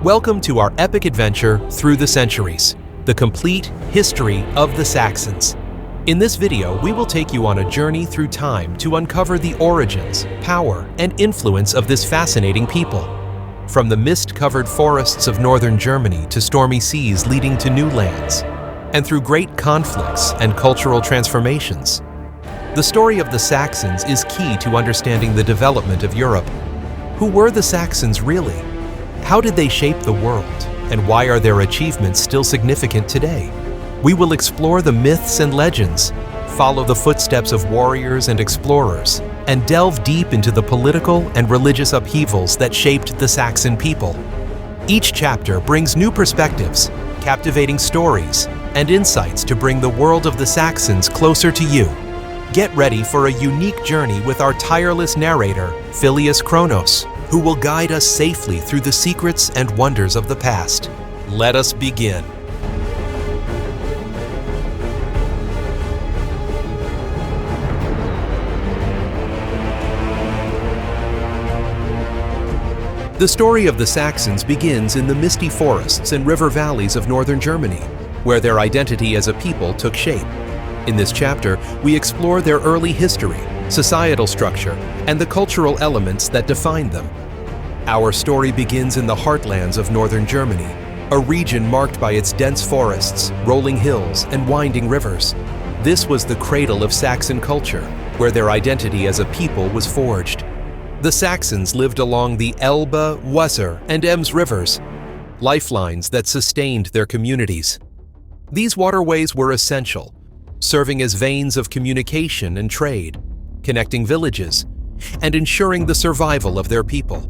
Welcome to our epic adventure through the centuries, the complete history of the Saxons. In this video, we will take you on a journey through time to uncover the origins, power, and influence of this fascinating people. From the mist-covered forests of northern Germany to stormy seas leading to new lands, and through great conflicts and cultural transformations. The story of the Saxons is key to understanding the development of Europe. Who were the Saxons really? How did they shape the world, and why are their achievements still significant today? We will explore the myths and legends, follow the footsteps of warriors and explorers, and delve deep into the political and religious upheavals that shaped the Saxon people. Each chapter brings new perspectives, captivating stories, and insights to bring the world of the Saxons closer to you. Get ready for a unique journey with our tireless narrator, Phileas Kronos, who will guide us safely through the secrets and wonders of the past. Let us begin. The story of the Saxons begins in the misty forests and river valleys of northern Germany, where their identity as a people took shape. In this chapter, we explore their early history, societal structure, and the cultural elements that defined them. Our story begins in the heartlands of northern Germany, a region marked by its dense forests, rolling hills, and winding rivers. This was the cradle of Saxon culture, where their identity as a people was forged. The Saxons lived along the Elbe, Weser, and Ems rivers, lifelines that sustained their communities. These waterways were essential, serving as veins of communication and trade, connecting villages, and ensuring the survival of their people.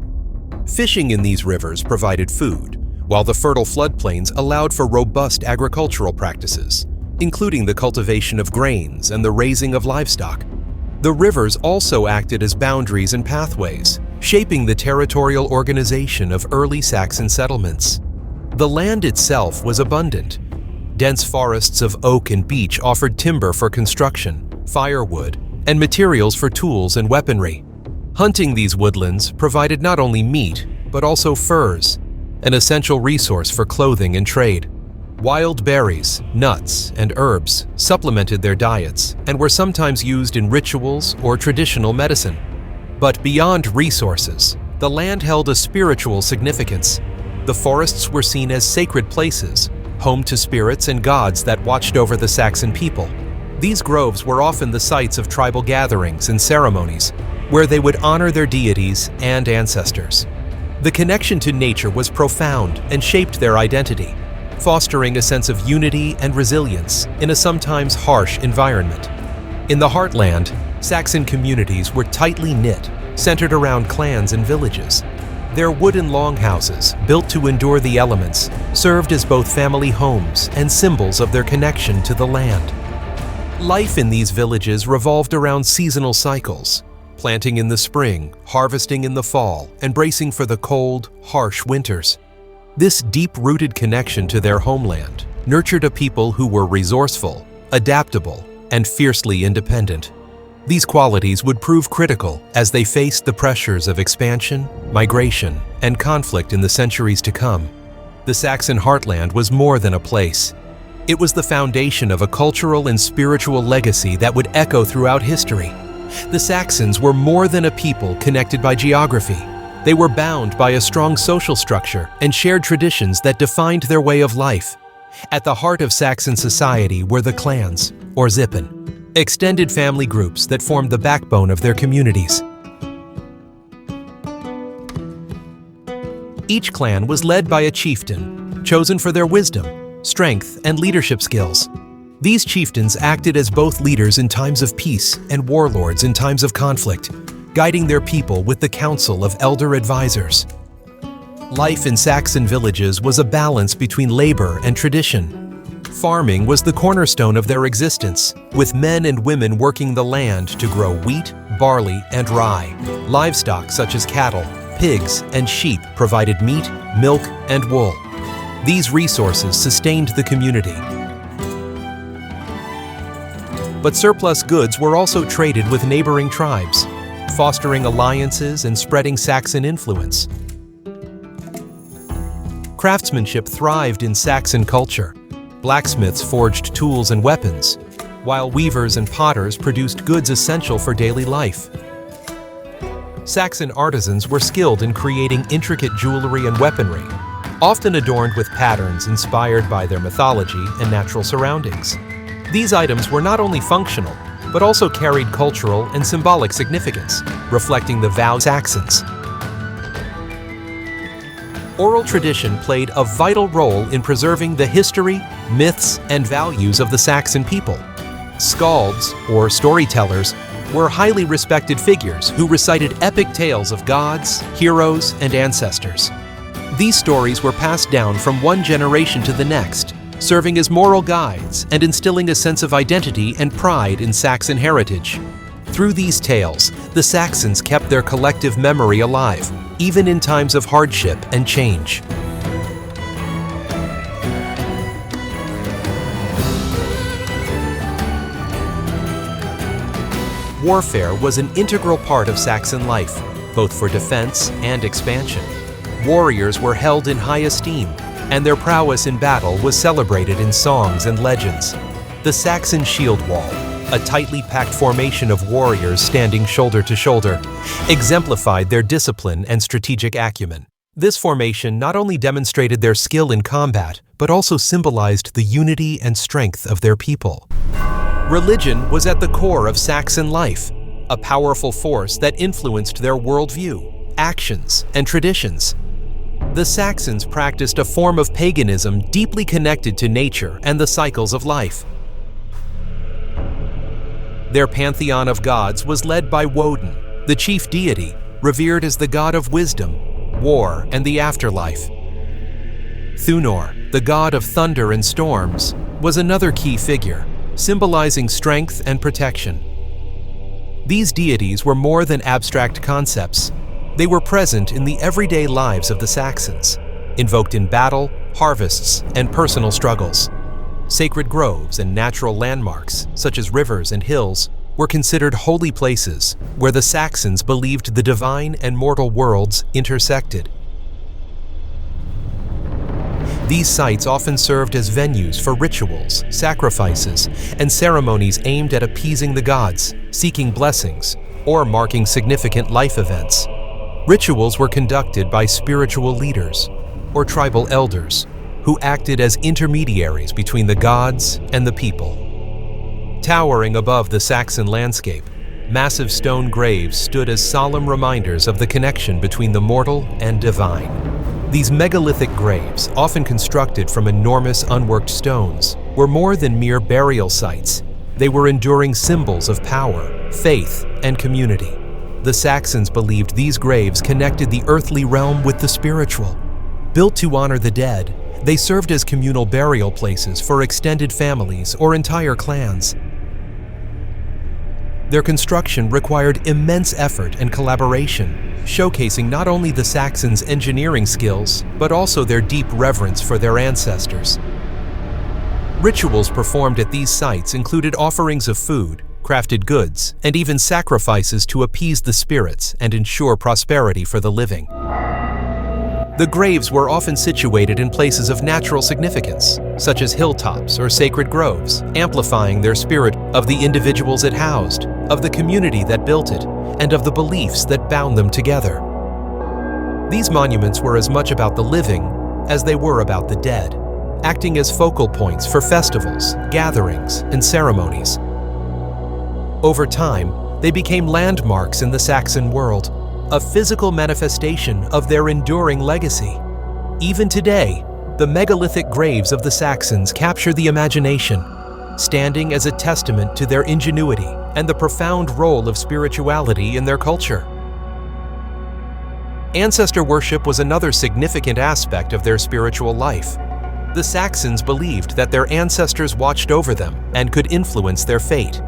Fishing in these rivers provided food, while the fertile floodplains allowed for robust agricultural practices, including the cultivation of grains and the raising of livestock. The rivers also acted as boundaries and pathways, shaping the territorial organization of early Saxon settlements. The land itself was abundant. Dense forests of oak and beech offered timber for construction, firewood, and materials for tools and weaponry. Hunting these woodlands provided not only meat, but also furs, an essential resource for clothing and trade. Wild berries, nuts, and herbs supplemented their diets and were sometimes used in rituals or traditional medicine. But beyond resources, the land held a spiritual significance. The forests were seen as sacred places, home to spirits and gods that watched over the Saxon people. These groves were often the sites of tribal gatherings and ceremonies, where they would honor their deities and ancestors. The connection to nature was profound and shaped their identity, fostering a sense of unity and resilience in a sometimes harsh environment. In the heartland, Saxon communities were tightly knit, centered around clans and villages. Their wooden longhouses, built to endure the elements, served as both family homes and symbols of their connection to the land. Life in these villages revolved around seasonal cycles, planting in the spring, harvesting in the fall, and bracing for the cold, harsh winters. This deep-rooted connection to their homeland nurtured a people who were resourceful, adaptable, and fiercely independent. These qualities would prove critical as they faced the pressures of expansion, migration, and conflict in the centuries to come. The Saxon heartland was more than a place. It was the foundation of a cultural and spiritual legacy that would echo throughout history. The Saxons were more than a people connected by geography. They were bound by a strong social structure and shared traditions that defined their way of life. At the heart of Saxon society were the clans, or Zippen, extended family groups that formed the backbone of their communities. Each clan was led by a chieftain, chosen for their wisdom, strength, and leadership skills. These chieftains acted as both leaders in times of peace and warlords in times of conflict, guiding their people with the counsel of elder advisors. Life in Saxon villages was a balance between labor and tradition. Farming was the cornerstone of their existence, with men and women working the land to grow wheat, barley, and rye. Livestock such as cattle, pigs, and sheep provided meat, milk, and wool. These resources sustained the community. But surplus goods were also traded with neighboring tribes, fostering alliances and spreading Saxon influence. Craftsmanship thrived in Saxon culture. Blacksmiths forged tools and weapons, while weavers and potters produced goods essential for daily life. Saxon artisans were skilled in creating intricate jewelry and weaponry, often adorned with patterns inspired by their mythology and natural surroundings. These items were not only functional, but also carried cultural and symbolic significance, reflecting the value of Saxons. Oral tradition played a vital role in preserving the history, myths, and values of the Saxon people. Skalds, or storytellers, were highly respected figures who recited epic tales of gods, heroes, and ancestors. These stories were passed down from one generation to the next, serving as moral guides and instilling a sense of identity and pride in Saxon heritage. Through these tales, the Saxons kept their collective memory alive, even in times of hardship and change. Warfare was an integral part of Saxon life, both for defense and expansion. Warriors were held in high esteem, and their prowess in battle was celebrated in songs and legends. The Saxon shield wall, a tightly packed formation of warriors standing shoulder to shoulder, exemplified their discipline and strategic acumen. This formation not only demonstrated their skill in combat, but also symbolized the unity and strength of their people. Religion was at the core of Saxon life, a powerful force that influenced their worldview, actions, and traditions. The Saxons practiced a form of paganism deeply connected to nature and the cycles of life. Their pantheon of gods was led by Woden, the chief deity, revered as the god of wisdom, war, and the afterlife. Thunor, the god of thunder and storms, was another key figure, symbolizing strength and protection. These deities were more than abstract concepts. They were present in the everyday lives of the Saxons, invoked in battle, harvests, and personal struggles. Sacred groves and natural landmarks, such as rivers and hills, were considered holy places where the Saxons believed the divine and mortal worlds intersected. These sites often served as venues for rituals, sacrifices, and ceremonies aimed at appeasing the gods, seeking blessings, or marking significant life events. Rituals were conducted by spiritual leaders, or tribal elders, who acted as intermediaries between the gods and the people. Towering above the Saxon landscape, massive stone graves stood as solemn reminders of the connection between the mortal and divine. These megalithic graves, often constructed from enormous unworked stones, were more than mere burial sites. They were enduring symbols of power, faith, and community. The Saxons believed these graves connected the earthly realm with the spiritual. Built to honor the dead, they served as communal burial places for extended families or entire clans. Their construction required immense effort and collaboration, showcasing not only the Saxons' engineering skills, but also their deep reverence for their ancestors. Rituals performed at these sites included offerings of food, crafted goods, and even sacrifices to appease the spirits and ensure prosperity for the living. The graves were often situated in places of natural significance, such as hilltops or sacred groves, amplifying their spirit of the individuals it housed, of the community that built it, and of the beliefs that bound them together. These monuments were as much about the living as they were about the dead, acting as focal points for festivals, gatherings, and ceremonies. Over time, they became landmarks in the Saxon world, a physical manifestation of their enduring legacy. Even today, the megalithic graves of the Saxons capture the imagination, standing as a testament to their ingenuity and the profound role of spirituality in their culture. Ancestor worship was another significant aspect of their spiritual life. The Saxons believed that their ancestors watched over them and could influence their fate.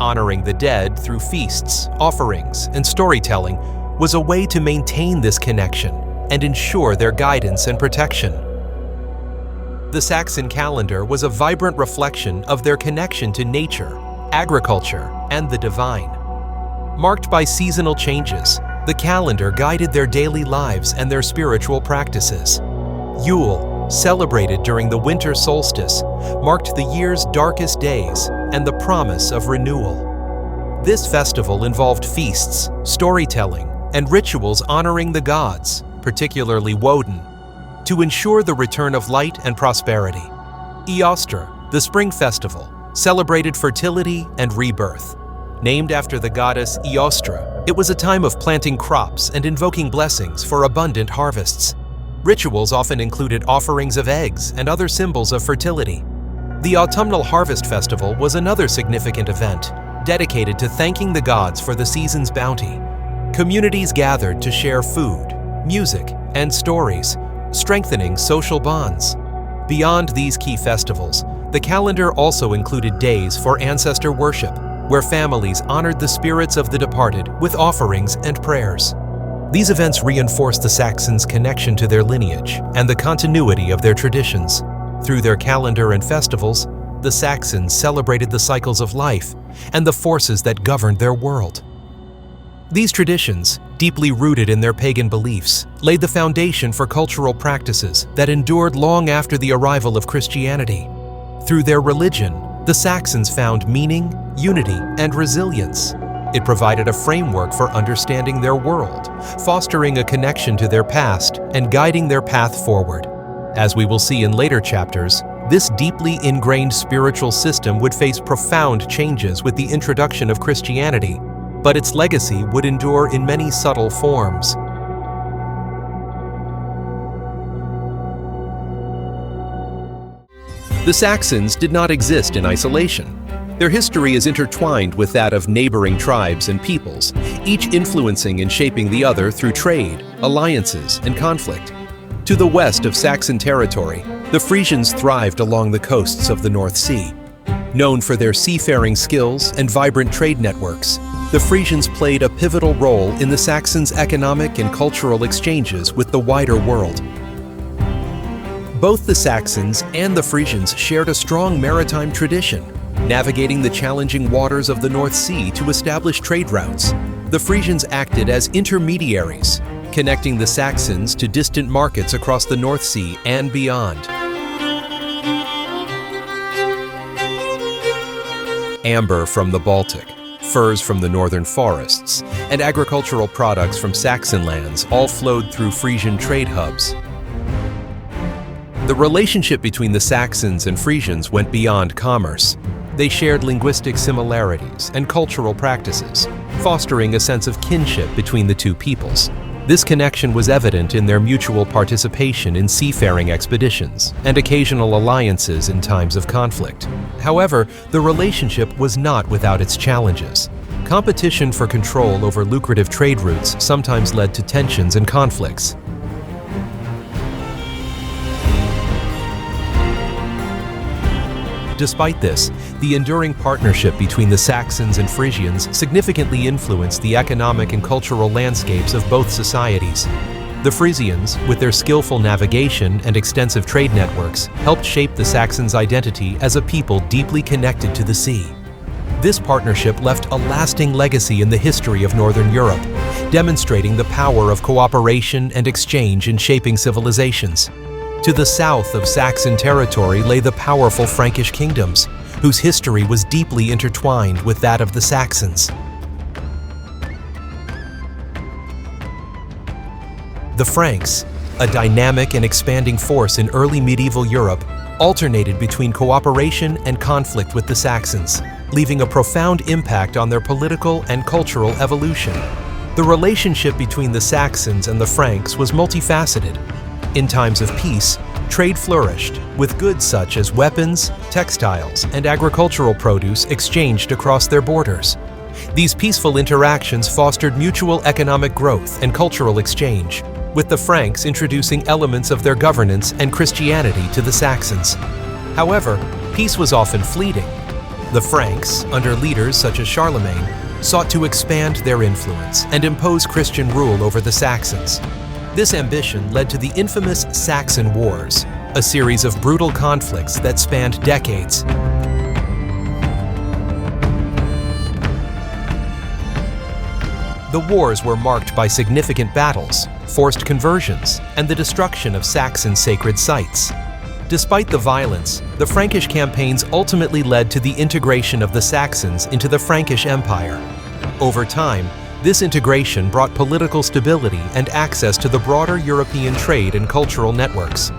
Honoring the dead through feasts, offerings, and storytelling was a way to maintain this connection and ensure their guidance and protection. The Saxon calendar was a vibrant reflection of their connection to nature, agriculture, and the divine. Marked by seasonal changes, the calendar guided their daily lives and their spiritual practices. Yule, celebrated during the winter solstice, marked the year's darkest days and the promise of renewal. This festival involved feasts, storytelling, and rituals honoring the gods, particularly Woden, to ensure the return of light and prosperity. Eostre, the spring festival, celebrated fertility and rebirth. Named after the goddess Eostre, it was a time of planting crops and invoking blessings for abundant harvests. Rituals often included offerings of eggs and other symbols of fertility. The autumnal harvest festival was another significant event, dedicated to thanking the gods for the season's bounty. Communities gathered to share food, music, and stories, strengthening social bonds. Beyond these key festivals, the calendar also included days for ancestor worship, where families honored the spirits of the departed with offerings and prayers. These events reinforced the Saxons' connection to their lineage and the continuity of their traditions. Through their calendar and festivals, the Saxons celebrated the cycles of life and the forces that governed their world. These traditions, deeply rooted in their pagan beliefs, laid the foundation for cultural practices that endured long after the arrival of Christianity. Through their religion, the Saxons found meaning, unity, and resilience. It provided a framework for understanding their world, fostering a connection to their past and guiding their path forward. As we will see in later chapters, this deeply ingrained spiritual system would face profound changes with the introduction of Christianity, but its legacy would endure in many subtle forms. The Saxons did not exist in isolation. Their history is intertwined with that of neighboring tribes and peoples, each influencing and shaping the other through trade, alliances, and conflict. To the west of Saxon territory, the Frisians thrived along the coasts of the North Sea. Known for their seafaring skills and vibrant trade networks, the Frisians played a pivotal role in the Saxons' economic and cultural exchanges with the wider world. Both the Saxons and the Frisians shared a strong maritime tradition, navigating the challenging waters of the North Sea to establish trade routes. The Frisians acted as intermediaries, connecting the Saxons to distant markets across the North Sea and beyond. Amber from the Baltic, furs from the northern forests, and agricultural products from Saxon lands all flowed through Frisian trade hubs. The relationship between the Saxons and Frisians went beyond commerce. They shared linguistic similarities and cultural practices, fostering a sense of kinship between the two peoples. This connection was evident in their mutual participation in seafaring expeditions and occasional alliances in times of conflict. However, the relationship was not without its challenges. Competition for control over lucrative trade routes sometimes led to tensions and conflicts. Despite this, the enduring partnership between the Saxons and Frisians significantly influenced the economic and cultural landscapes of both societies. The Frisians, with their skillful navigation and extensive trade networks, helped shape the Saxons' identity as a people deeply connected to the sea. This partnership left a lasting legacy in the history of Northern Europe, demonstrating the power of cooperation and exchange in shaping civilizations. To the south of Saxon territory lay the powerful Frankish kingdoms, whose history was deeply intertwined with that of the Saxons. The Franks, a dynamic and expanding force in early medieval Europe, alternated between cooperation and conflict with the Saxons, leaving a profound impact on their political and cultural evolution. The relationship between the Saxons and the Franks was multifaceted. In times of peace, trade flourished, with goods such as weapons, textiles, and agricultural produce exchanged across their borders. These peaceful interactions fostered mutual economic growth and cultural exchange, with the Franks introducing elements of their governance and Christianity to the Saxons. However, peace was often fleeting. The Franks, under leaders such as Charlemagne, sought to expand their influence and impose Christian rule over the Saxons. This ambition led to the infamous Saxon Wars, a series of brutal conflicts that spanned decades. The wars were marked by significant battles, forced conversions, and the destruction of Saxon sacred sites. Despite the violence, the Frankish campaigns ultimately led to the integration of the Saxons into the Frankish Empire. Over time, this integration brought political stability and access to the broader European trade and cultural networks.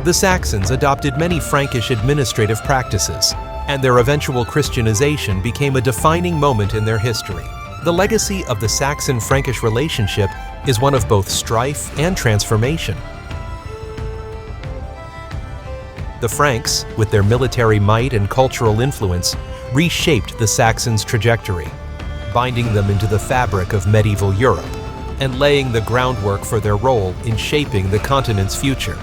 The Saxons adopted many Frankish administrative practices, and their eventual Christianization became a defining moment in their history. The legacy of the Saxon-Frankish relationship is one of both strife and transformation. The Franks, with their military might and cultural influence, reshaped the Saxons' trajectory, binding them into the fabric of medieval Europe and laying the groundwork for their role in shaping the continent's future.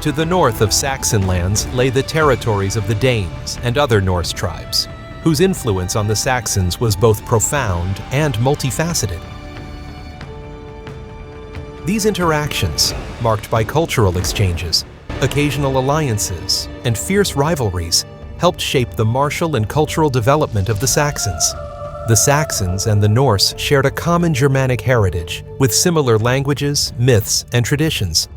To the north of Saxon lands lay the territories of the Danes and other Norse tribes, whose influence on the Saxons was both profound and multifaceted. These interactions, marked by cultural exchanges, occasional alliances, and fierce rivalries, helped shape the martial and cultural development of the Saxons. The Saxons and the Norse shared a common Germanic heritage, with similar languages, myths, and traditions.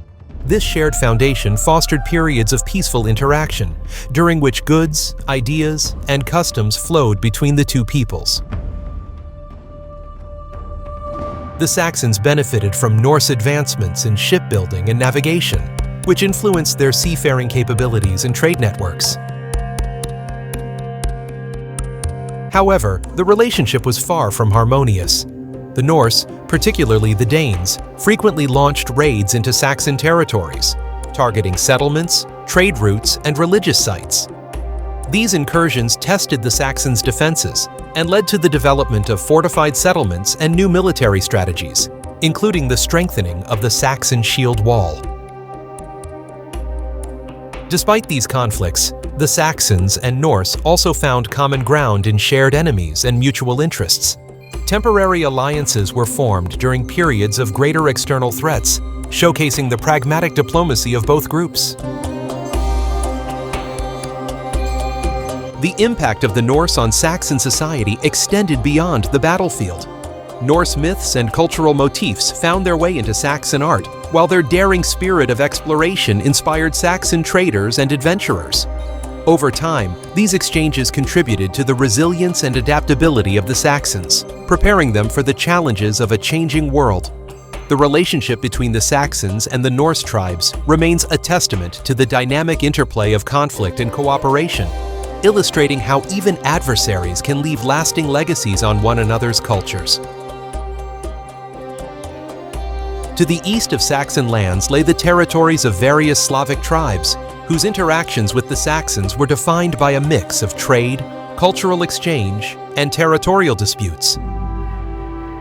This shared foundation fostered periods of peaceful interaction, during which goods, ideas, and customs flowed between the two peoples. The Saxons benefited from Norse advancements in shipbuilding and navigation, which influenced their seafaring capabilities and trade networks. However, the relationship was far from harmonious. The Norse, particularly the Danes, frequently launched raids into Saxon territories, targeting settlements, trade routes, and religious sites. These incursions tested the Saxons' defenses and led to the development of fortified settlements and new military strategies, including the strengthening of the Saxon shield wall. Despite these conflicts, the Saxons and Norse also found common ground in shared enemies and mutual interests. Temporary alliances were formed during periods of greater external threats, showcasing the pragmatic diplomacy of both groups. The impact of the Norse on Saxon society extended beyond the battlefield. Norse myths and cultural motifs found their way into Saxon art, while their daring spirit of exploration inspired Saxon traders and adventurers. Over time, these exchanges contributed to the resilience and adaptability of the Saxons, preparing them for the challenges of a changing world. The relationship between the Saxons and the Norse tribes remains a testament to the dynamic interplay of conflict and cooperation, illustrating how even adversaries can leave lasting legacies on one another's cultures. To the east of Saxon lands lay the territories of various Slavic tribes, whose interactions with the Saxons were defined by a mix of trade, cultural exchange, and territorial disputes.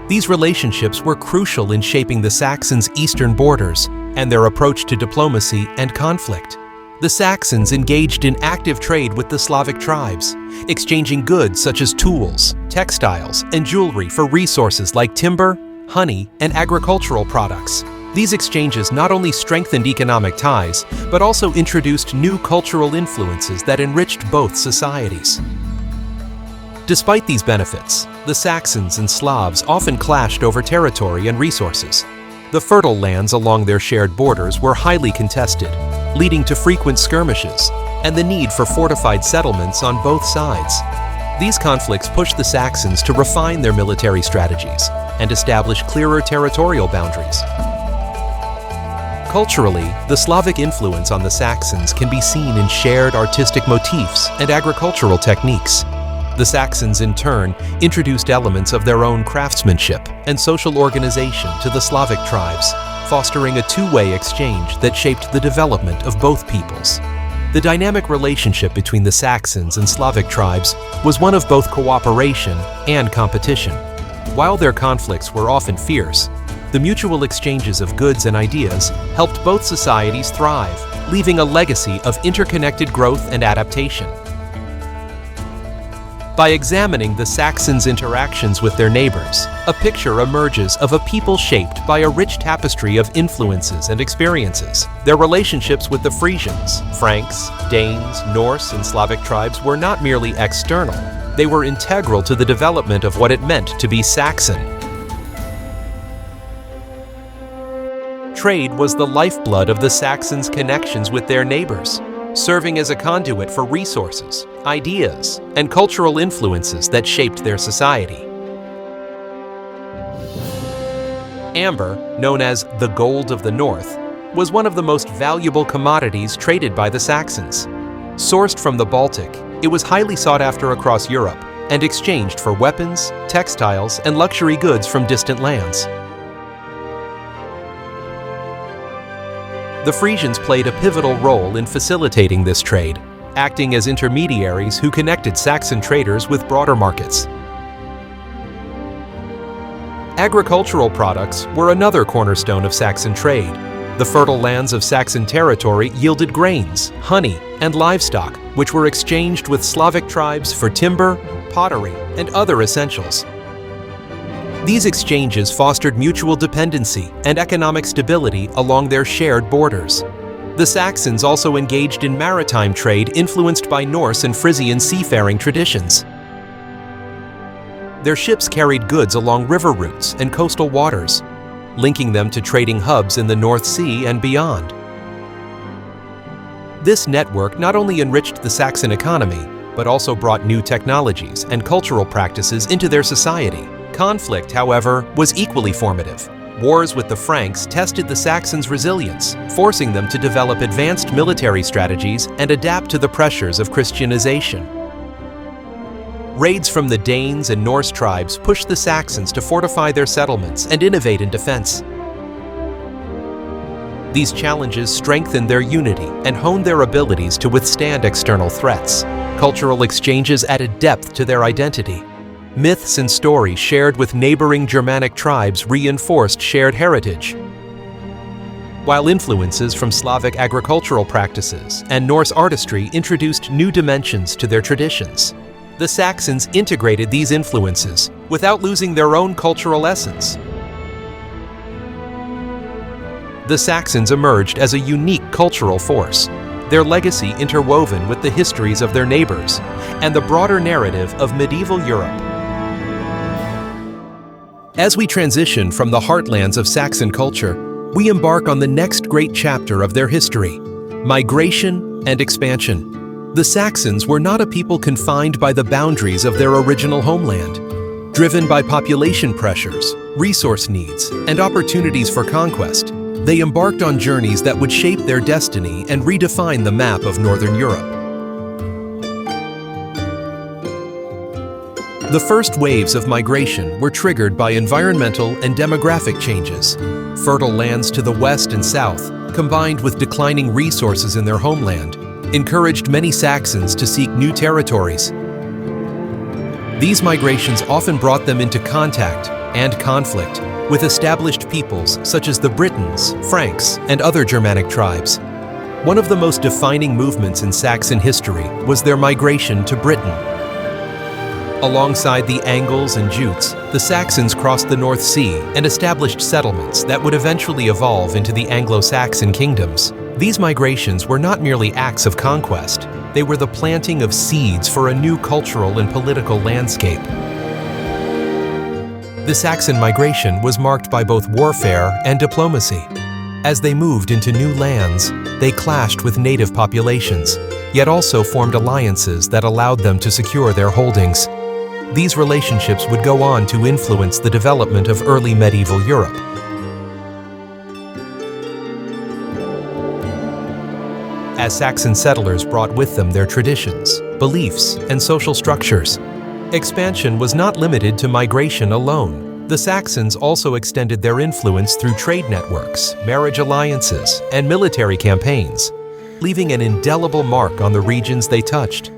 These relationships were crucial in shaping the Saxons' eastern borders and their approach to diplomacy and conflict. The Saxons engaged in active trade with the Slavic tribes, exchanging goods such as tools, textiles, and jewelry for resources like timber, honey, and agricultural products. These exchanges not only strengthened economic ties, but also introduced new cultural influences that enriched both societies. Despite these benefits, the Saxons and Slavs often clashed over territory and resources. The fertile lands along their shared borders were highly contested, leading to frequent skirmishes and the need for fortified settlements on both sides. These conflicts pushed the Saxons to refine their military strategies and establish clearer territorial boundaries. Culturally, the Slavic influence on the Saxons can be seen in shared artistic motifs and agricultural techniques. The Saxons, in turn, introduced elements of their own craftsmanship and social organization to the Slavic tribes, fostering a two-way exchange that shaped the development of both peoples. The dynamic relationship between the Saxons and Slavic tribes was one of both cooperation and competition. While their conflicts were often fierce, the mutual exchanges of goods and ideas helped both societies thrive, leaving a legacy of interconnected growth and adaptation. By examining the Saxons' interactions with their neighbors, a picture emerges of a people shaped by a rich tapestry of influences and experiences. Their relationships with the Frisians, Franks, Danes, Norse, and Slavic tribes were not merely external. They were integral to the development of what it meant to be Saxon. Trade was the lifeblood of the Saxons' connections with their neighbors, serving as a conduit for resources, ideas, and cultural influences that shaped their society. Amber, known as the gold of the North, was one of the most valuable commodities traded by the Saxons. Sourced from the Baltic, it was highly sought after across Europe and exchanged for weapons, textiles, and luxury goods from distant lands. The Frisians played a pivotal role in facilitating this trade, acting as intermediaries who connected Saxon traders with broader markets. Agricultural products were another cornerstone of Saxon trade. The fertile lands of Saxon territory yielded grains, honey, and livestock, which were exchanged with Slavic tribes for timber, pottery, and other essentials. These exchanges fostered mutual dependency and economic stability along their shared borders. The Saxons also engaged in maritime trade influenced by Norse and Frisian seafaring traditions. Their ships carried goods along river routes and coastal waters, linking them to trading hubs in the North Sea and beyond. This network not only enriched the Saxon economy, but also brought new technologies and cultural practices into their society. Conflict, however, was equally formative. Wars with the Franks tested the Saxons' resilience, forcing them to develop advanced military strategies and adapt to the pressures of Christianization. Raids from the Danes and Norse tribes pushed the Saxons to fortify their settlements and innovate in defense. These challenges strengthened their unity and honed their abilities to withstand external threats. Cultural exchanges added depth to their identity. Myths and stories shared with neighboring Germanic tribes reinforced shared heritage, while influences from Slavic agricultural practices and Norse artistry introduced new dimensions to their traditions. The Saxons integrated these influences without losing their own cultural essence. The Saxons emerged as a unique cultural force, their legacy interwoven with the histories of their neighbors and the broader narrative of medieval Europe. As we transition from the heartlands of Saxon culture, we embark on the next great chapter of their history: migration and expansion. The Saxons were not a people confined by the boundaries of their original homeland. Driven by population pressures, resource needs, and opportunities for conquest, they embarked on journeys that would shape their destiny and redefine the map of Northern Europe. The first waves of migration were triggered by environmental and demographic changes. Fertile lands to the west and south, combined with declining resources in their homeland, encouraged many Saxons to seek new territories. These migrations often brought them into contact and conflict with established peoples such as the Britons, Franks, and other Germanic tribes. One of the most defining movements in Saxon history was their migration to Britain. Alongside the Angles and Jutes, the Saxons crossed the North Sea and established settlements that would eventually evolve into the Anglo-Saxon kingdoms. These migrations were not merely acts of conquest, they were the planting of seeds for a new cultural and political landscape. The Saxon migration was marked by both warfare and diplomacy. As they moved into new lands, they clashed with native populations, yet also formed alliances that allowed them to secure their holdings. These relationships would go on to influence the development of early medieval Europe. As Saxon settlers brought with them their traditions, beliefs, and social structures, expansion was not limited to migration alone. The Saxons also extended their influence through trade networks, marriage alliances, and military campaigns, leaving an indelible mark on the regions they touched.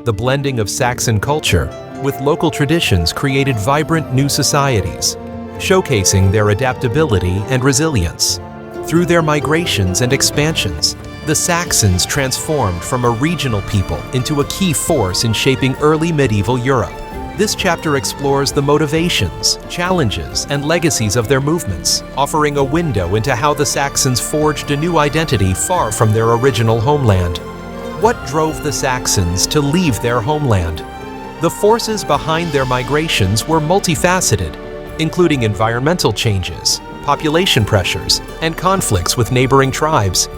The blending of Saxon culture with local traditions created vibrant new societies, showcasing their adaptability and resilience. Through their migrations and expansions, the Saxons transformed from a regional people into a key force in shaping early medieval Europe. This chapter explores the motivations, challenges, and legacies of their movements, offering a window into how the Saxons forged a new identity far from their original homeland. What drove the Saxons to leave their homeland? The forces behind their migrations were multifaceted, including environmental changes, population pressures, and conflicts with neighboring tribes.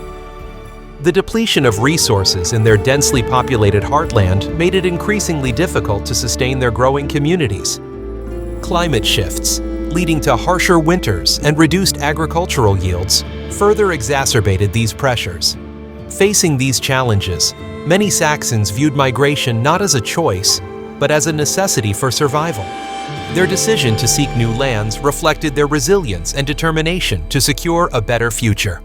The depletion of resources in their densely populated heartland made it increasingly difficult to sustain their growing communities. Climate shifts, leading to harsher winters and reduced agricultural yields, further exacerbated these pressures. Facing these challenges, many Saxons viewed migration not as a choice, but as a necessity for survival. Their decision to seek new lands reflected their resilience and determination to secure a better future.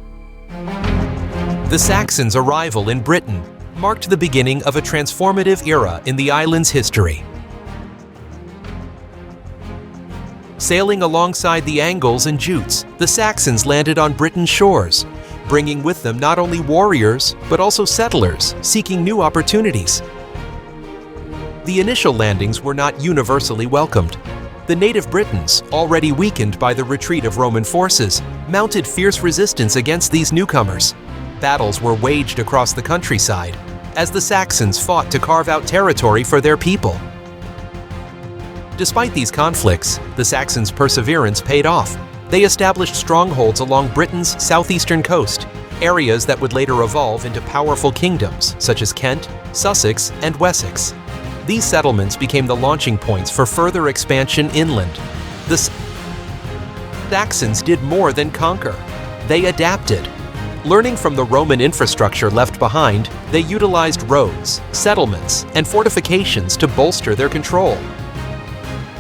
The Saxons' arrival in Britain marked the beginning of a transformative era in the island's history. Sailing alongside the Angles and Jutes, the Saxons landed on Britain's shores, bringing with them not only warriors, but also settlers seeking new opportunities. The initial landings were not universally welcomed. The native Britons, already weakened by the retreat of Roman forces, mounted fierce resistance against these newcomers. Battles were waged across the countryside as the Saxons fought to carve out territory for their people. Despite these conflicts, the Saxons' perseverance paid off. They established strongholds along Britain's southeastern coast, areas that would later evolve into powerful kingdoms such as Kent, Sussex, and Wessex. These settlements became the launching points for further expansion inland. The Saxons did more than conquer. They adapted. Learning from the Roman infrastructure left behind, they utilized roads, settlements, and fortifications to bolster their control.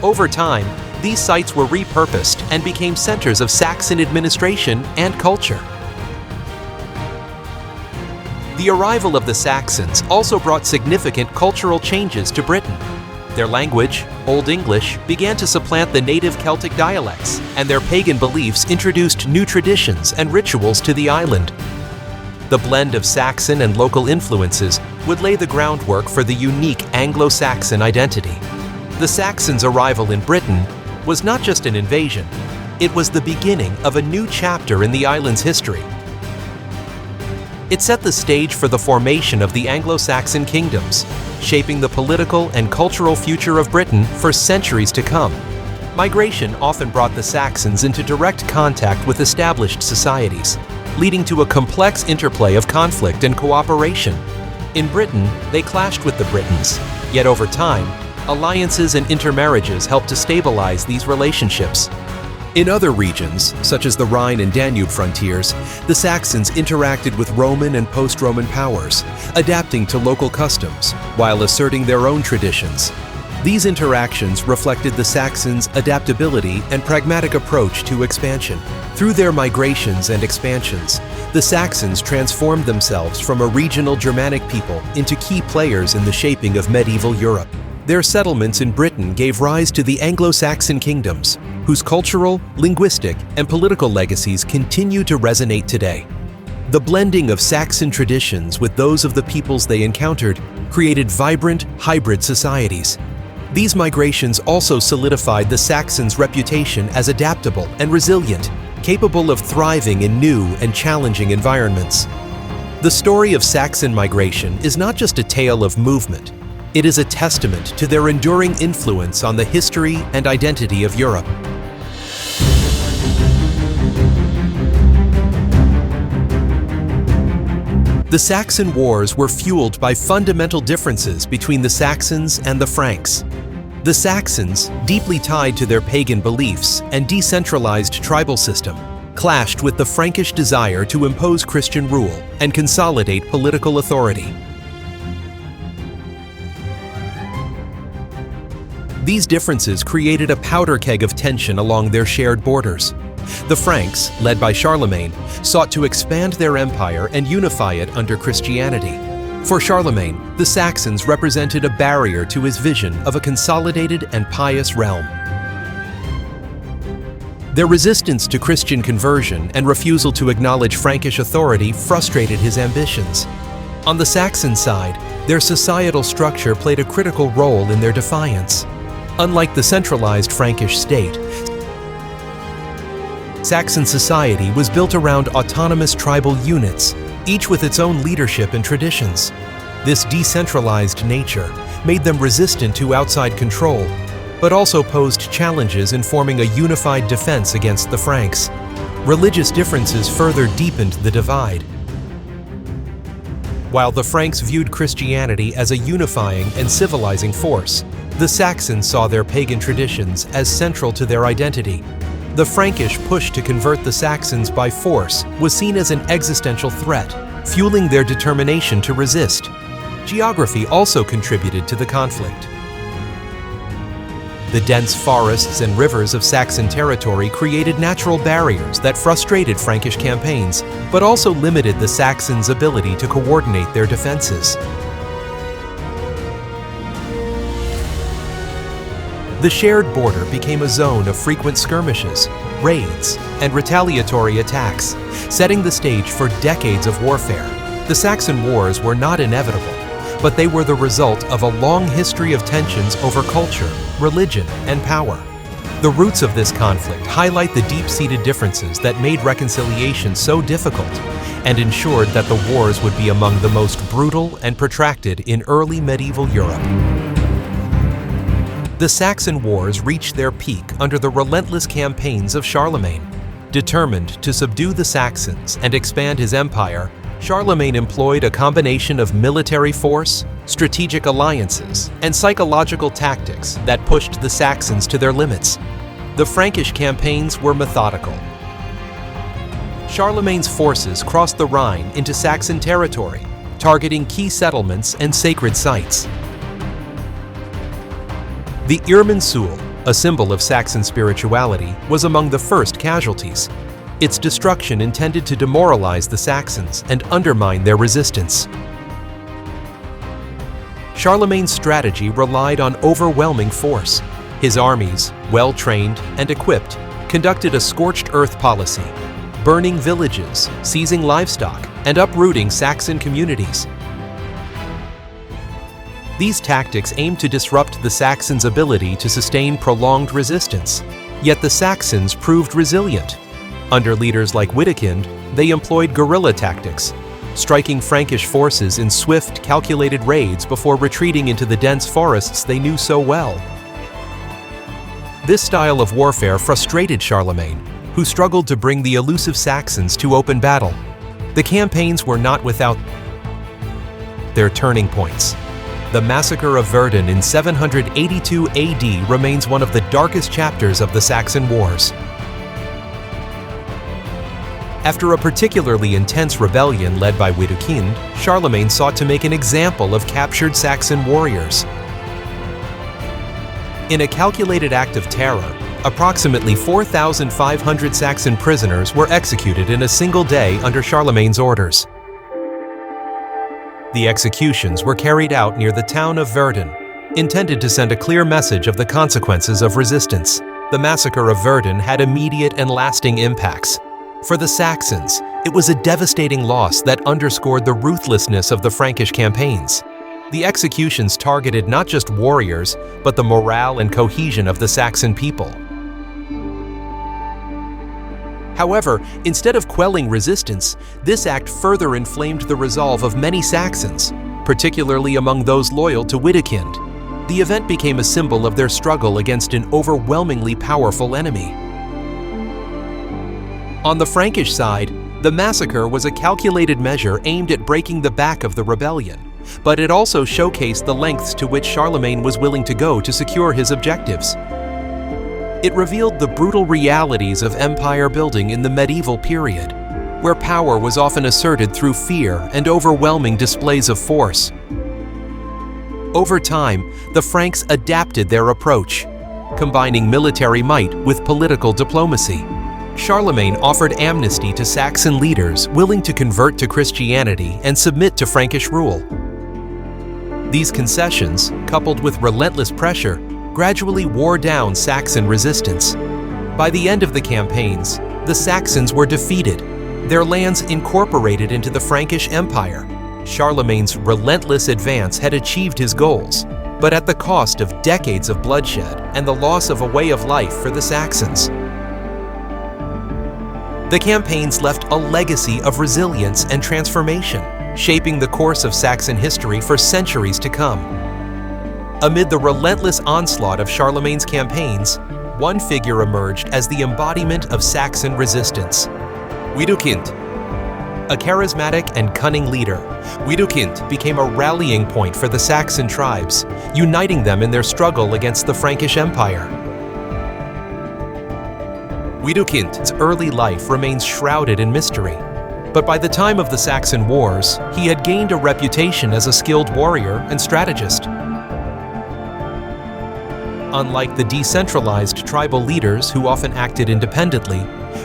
Over time, these sites were repurposed and became centers of Saxon administration and culture. The arrival of the Saxons also brought significant cultural changes to Britain. Their language, Old English, began to supplant the native Celtic dialects, and their pagan beliefs introduced new traditions and rituals to the island. The blend of Saxon and local influences would lay the groundwork for the unique Anglo-Saxon identity. The Saxons' arrival in Britain was not just an invasion, it was the beginning of a new chapter in the island's history. It set the stage for the formation of the Anglo-Saxon kingdoms, shaping the political and cultural future of Britain for centuries to come. Migration often brought the Saxons into direct contact with established societies, leading to a complex interplay of conflict and cooperation. In Britain, they clashed with the Britons, yet over time, alliances and intermarriages helped to stabilize these relationships. In other regions, such as the Rhine and Danube frontiers, the Saxons interacted with Roman and post-Roman powers, adapting to local customs while asserting their own traditions. These interactions reflected the Saxons' adaptability and pragmatic approach to expansion. Through their migrations and expansions, the Saxons transformed themselves from a regional Germanic people into key players in the shaping of medieval Europe. Their settlements in Britain gave rise to the Anglo-Saxon kingdoms, whose cultural, linguistic, and political legacies continue to resonate today. The blending of Saxon traditions with those of the peoples they encountered created vibrant, hybrid societies. These migrations also solidified the Saxons' reputation as adaptable and resilient, capable of thriving in new and challenging environments. The story of Saxon migration is not just a tale of movement. It is a testament to their enduring influence on the history and identity of Europe. The Saxon Wars were fueled by fundamental differences between the Saxons and the Franks. The Saxons, deeply tied to their pagan beliefs and decentralized tribal system, clashed with the Frankish desire to impose Christian rule and consolidate political authority. These differences created a powder keg of tension along their shared borders. The Franks, led by Charlemagne, sought to expand their empire and unify it under Christianity. For Charlemagne, the Saxons represented a barrier to his vision of a consolidated and pious realm. Their resistance to Christian conversion and refusal to acknowledge Frankish authority frustrated his ambitions. On the Saxon side, their societal structure played a critical role in their defiance. Unlike the centralized Frankish state, Saxon society was built around autonomous tribal units, each with its own leadership and traditions. This decentralized nature made them resistant to outside control, but also posed challenges in forming a unified defense against the Franks. Religious differences further deepened the divide. While the Franks viewed Christianity as a unifying and civilizing force, the Saxons saw their pagan traditions as central to their identity. The Frankish push to convert the Saxons by force was seen as an existential threat, fueling their determination to resist. Geography also contributed to the conflict. The dense forests and rivers of Saxon territory created natural barriers that frustrated Frankish campaigns, but also limited the Saxons' ability to coordinate their defenses. The shared border became a zone of frequent skirmishes, raids, and retaliatory attacks, setting the stage for decades of warfare. The Saxon Wars were not inevitable, but they were the result of a long history of tensions over culture, religion, and power. The roots of this conflict highlight the deep-seated differences that made reconciliation so difficult and ensured that the wars would be among the most brutal and protracted in early medieval Europe. The Saxon Wars reached their peak under the relentless campaigns of Charlemagne. Determined to subdue the Saxons and expand his empire, Charlemagne employed a combination of military force, strategic alliances, and psychological tactics that pushed the Saxons to their limits. The Frankish campaigns were methodical. Charlemagne's forces crossed the Rhine into Saxon territory, targeting key settlements and sacred sites. The Irminsul, a symbol of Saxon spirituality, was among the first casualties. Its destruction intended to demoralize the Saxons and undermine their resistance. Charlemagne's strategy relied on overwhelming force. His armies, well-trained and equipped, conducted a scorched earth policy, burning villages, seizing livestock, and uprooting Saxon communities. These tactics aimed to disrupt the Saxons' ability to sustain prolonged resistance, yet the Saxons proved resilient. Under leaders like Witikind, they employed guerrilla tactics, striking Frankish forces in swift, calculated raids before retreating into the dense forests they knew so well. This style of warfare frustrated Charlemagne, who struggled to bring the elusive Saxons to open battle. The campaigns were not without their turning points. The massacre of Verdun in 782 AD remains one of the darkest chapters of the Saxon Wars. After a particularly intense rebellion led by Witikind, Charlemagne sought to make an example of captured Saxon warriors. In a calculated act of terror, approximately 4,500 Saxon prisoners were executed in a single day under Charlemagne's orders. The executions were carried out near the town of Verdun, intended to send a clear message of the consequences of resistance. The massacre of Verdun had immediate and lasting impacts. For the Saxons, it was a devastating loss that underscored the ruthlessness of the Frankish campaigns. The executions targeted not just warriors, but the morale and cohesion of the Saxon people. However, instead of quelling resistance, this act further inflamed the resolve of many Saxons, particularly among those loyal to Witikind. The event became a symbol of their struggle against an overwhelmingly powerful enemy. On the Frankish side, the massacre was a calculated measure aimed at breaking the back of the rebellion, but it also showcased the lengths to which Charlemagne was willing to go to secure his objectives. It revealed the brutal realities of empire building in the medieval period, where power was often asserted through fear and overwhelming displays of force. Over time, the Franks adapted their approach, combining military might with political diplomacy. Charlemagne offered amnesty to Saxon leaders willing to convert to Christianity and submit to Frankish rule. These concessions, coupled with relentless pressure, gradually wore down Saxon resistance. By the end of the campaigns, the Saxons were defeated, their lands incorporated into the Frankish Empire. Charlemagne's relentless advance had achieved his goals, but at the cost of decades of bloodshed and the loss of a way of life for the Saxons. The campaigns left a legacy of resilience and transformation, shaping the course of Saxon history for centuries to come. Amid the relentless onslaught of Charlemagne's campaigns, one figure emerged as the embodiment of Saxon resistance: Widukind. A charismatic and cunning leader, Widukind became a rallying point for the Saxon tribes, uniting them in their struggle against the Frankish Empire. Widukind's early life remains shrouded in mystery, but by the time of the Saxon Wars, he had gained a reputation as a skilled warrior and strategist. Unlike the decentralized tribal leaders who often acted independently,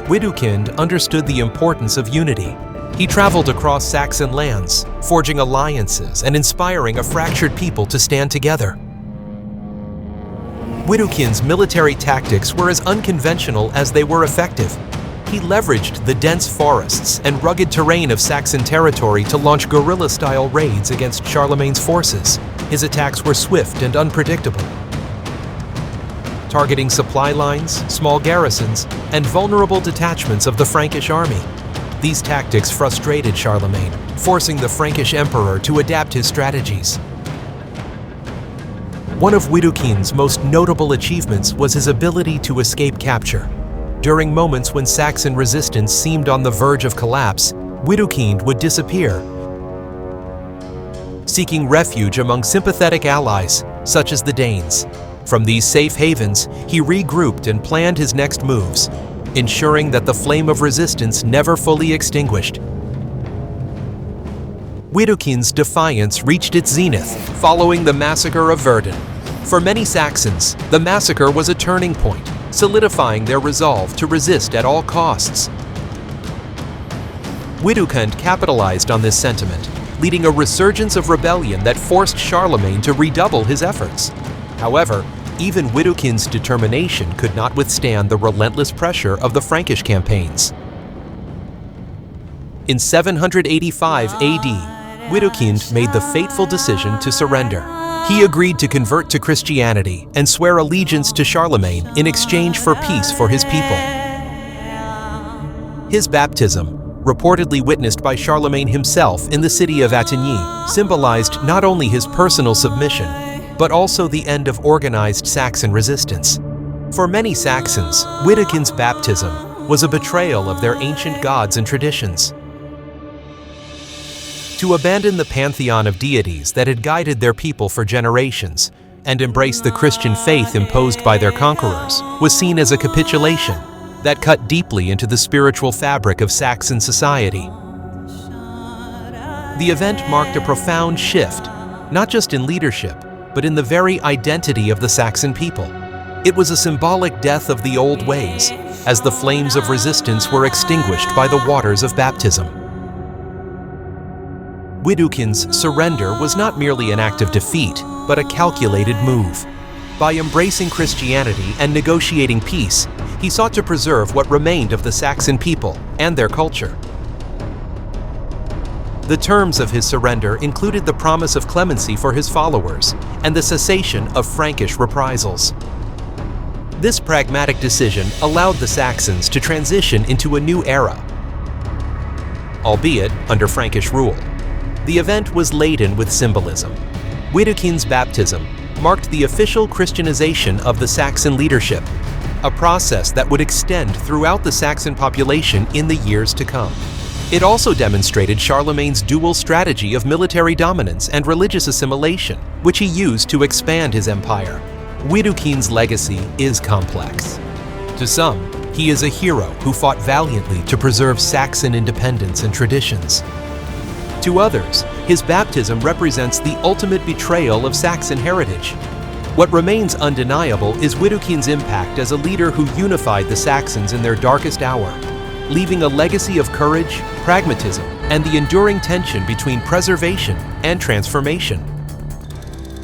Widukind understood the importance of unity. He traveled across Saxon lands, forging alliances and inspiring a fractured people to stand together. Widukind's military tactics were as unconventional as they were effective. He leveraged the dense forests and rugged terrain of Saxon territory to launch guerrilla-style raids against Charlemagne's forces. His attacks were swift and unpredictable, targeting supply lines, small garrisons, and vulnerable detachments of the Frankish army. These tactics frustrated Charlemagne, forcing the Frankish emperor to adapt his strategies. One of Widukind's most notable achievements was his ability to escape capture. During moments when Saxon resistance seemed on the verge of collapse, Widukind would disappear, seeking refuge among sympathetic allies, such as the Danes. From these safe havens, he regrouped and planned his next moves, ensuring that the flame of resistance never fully extinguished. Widukind's defiance reached its zenith following the massacre of Verdun. For many Saxons, the massacre was a turning point, solidifying their resolve to resist at all costs. Widukind capitalized on this sentiment, leading a resurgence of rebellion that forced Charlemagne to redouble his efforts. However, even Widukind's determination could not withstand the relentless pressure of the Frankish campaigns. In 785 AD, Widukind made the fateful decision to surrender. He agreed to convert to Christianity and swear allegiance to Charlemagne in exchange for peace for his people. His baptism, reportedly witnessed by Charlemagne himself in the city of Attigny, symbolized not only his personal submission, but also the end of organized Saxon resistance. For many Saxons, Widukind's baptism was a betrayal of their ancient gods and traditions. To abandon the pantheon of deities that had guided their people for generations and embrace the Christian faith imposed by their conquerors was seen as a capitulation that cut deeply into the spiritual fabric of Saxon society. The event marked a profound shift, not just in leadership, but in the very identity of the Saxon people. It was a symbolic death of the old ways, as the flames of resistance were extinguished by the waters of baptism. Widukind's surrender was not merely an act of defeat, but a calculated move. By embracing Christianity and negotiating peace, he sought to preserve what remained of the Saxon people and their culture. The terms of his surrender included the promise of clemency for his followers and the cessation of Frankish reprisals. This pragmatic decision allowed the Saxons to transition into a new era, albeit under Frankish rule. The event was laden with symbolism. Widukind's baptism marked the official Christianization of the Saxon leadership, a process that would extend throughout the Saxon population in the years to come. It also demonstrated Charlemagne's dual strategy of military dominance and religious assimilation, which he used to expand his empire. Widukind's legacy is complex. To some, he is a hero who fought valiantly to preserve Saxon independence and traditions. To others, his baptism represents the ultimate betrayal of Saxon heritage. What remains undeniable is Widukind's impact as a leader who unified the Saxons in their darkest hour, leaving a legacy of courage, pragmatism, and the enduring tension between preservation and transformation.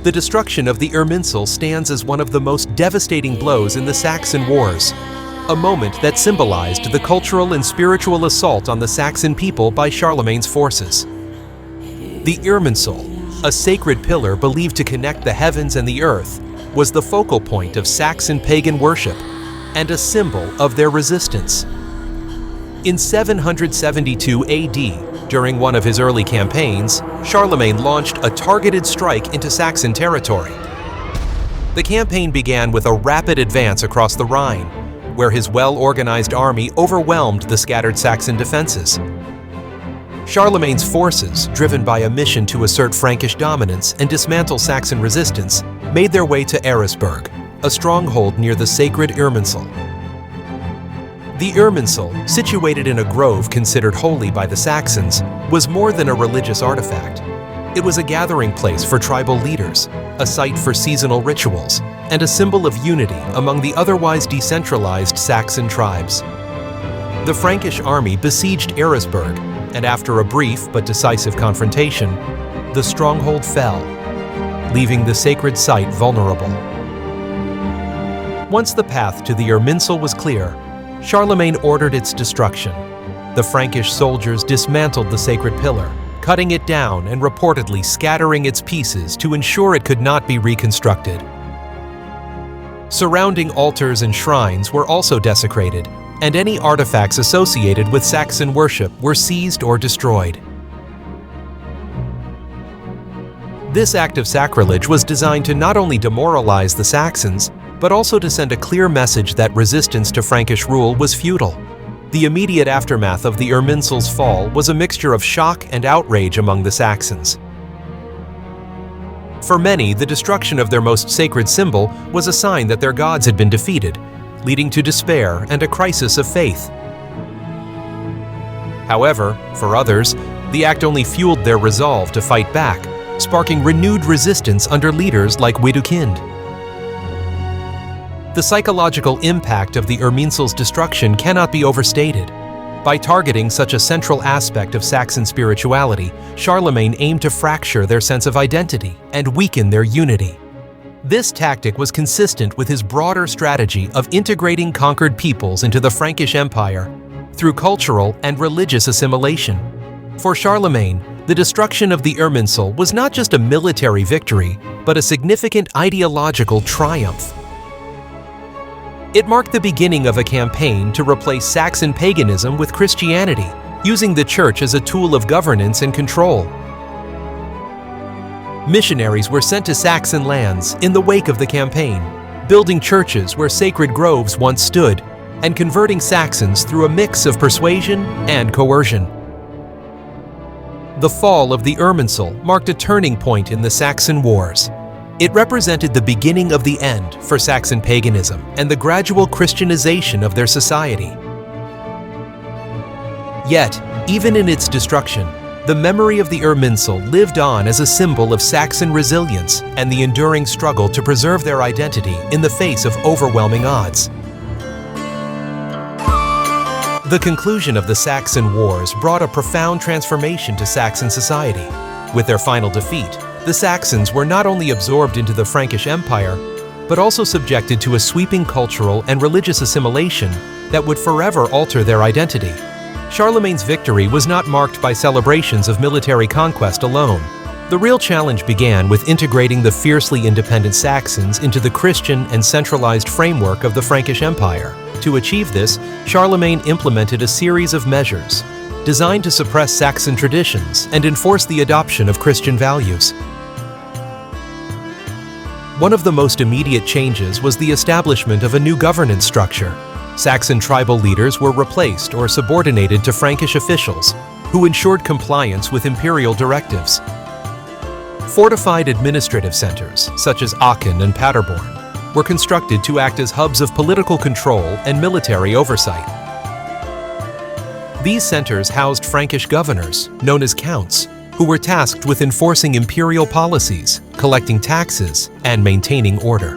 The destruction of the Irminsul stands as one of the most devastating blows in the Saxon Wars. a moment that symbolized the cultural and spiritual assault on the Saxon people by Charlemagne's forces. The Irminsul, a sacred pillar believed to connect the heavens and the earth, was the focal point of Saxon pagan worship and a symbol of their resistance. In 772 AD, during one of his early campaigns, Charlemagne launched a targeted strike into Saxon territory. The campaign began with a rapid advance across the Rhine, where his well-organized army overwhelmed the scattered Saxon defenses. Charlemagne's forces, driven by a mission to assert Frankish dominance and dismantle Saxon resistance, made their way to Eresburg, a stronghold near the sacred Irminsul. The Irminsul, situated in a grove considered holy by the Saxons, was more than a religious artifact. It was a gathering place for tribal leaders, a site for seasonal rituals, and a symbol of unity among the otherwise decentralized Saxon tribes. The Frankish army besieged Eresburg, and after a brief but decisive confrontation, the stronghold fell, leaving the sacred site vulnerable. Once the path to the Irminsul was clear, Charlemagne ordered its destruction. The Frankish soldiers dismantled the sacred pillar, cutting it down and reportedly scattering its pieces to ensure it could not be reconstructed. Surrounding altars and shrines were also desecrated, and any artifacts associated with Saxon worship were seized or destroyed. This act of sacrilege was designed to not only demoralize the Saxons, but also to send a clear message that resistance to Frankish rule was futile. The immediate aftermath of the Irminsul's fall was a mixture of shock and outrage among the Saxons. For many, the destruction of their most sacred symbol was a sign that their gods had been defeated, leading to despair and a crisis of faith. However, for others, the act only fueled their resolve to fight back, sparking renewed resistance under leaders like Widukind. The psychological impact of the Irminsul's destruction cannot be overstated. By targeting such a central aspect of Saxon spirituality, Charlemagne aimed to fracture their sense of identity and weaken their unity. This tactic was consistent with his broader strategy of integrating conquered peoples into the Frankish Empire through cultural and religious assimilation. For Charlemagne, the destruction of the Irminsul was not just a military victory, but a significant ideological triumph. It marked the beginning of a campaign to replace Saxon paganism with Christianity, using the church as a tool of governance and control. Missionaries were sent to Saxon lands in the wake of the campaign, building churches where sacred groves once stood, and converting Saxons through a mix of persuasion and coercion. The fall of the Irminsul marked a turning point in the Saxon Wars. It represented the beginning of the end for Saxon paganism and the gradual Christianization of their society. Yet, even in its destruction, the memory of the Irminsul lived on as a symbol of Saxon resilience and the enduring struggle to preserve their identity in the face of overwhelming odds. The conclusion of the Saxon Wars brought a profound transformation to Saxon society. With their final defeat, the Saxons were not only absorbed into the Frankish Empire, but also subjected to a sweeping cultural and religious assimilation that would forever alter their identity. Charlemagne's victory was not marked by celebrations of military conquest alone. The real challenge began with integrating the fiercely independent Saxons into the Christian and centralized framework of the Frankish Empire. To achieve this, Charlemagne implemented a series of measures designed to suppress Saxon traditions and enforce the adoption of Christian values. One of the most immediate changes was the establishment of a new governance structure. Saxon tribal leaders were replaced or subordinated to Frankish officials, who ensured compliance with imperial directives. Fortified administrative centers, such as Aachen and Paderborn, were constructed to act as hubs of political control and military oversight. These centers housed Frankish governors, known as counts, who were tasked with enforcing imperial policies, collecting taxes, and maintaining order.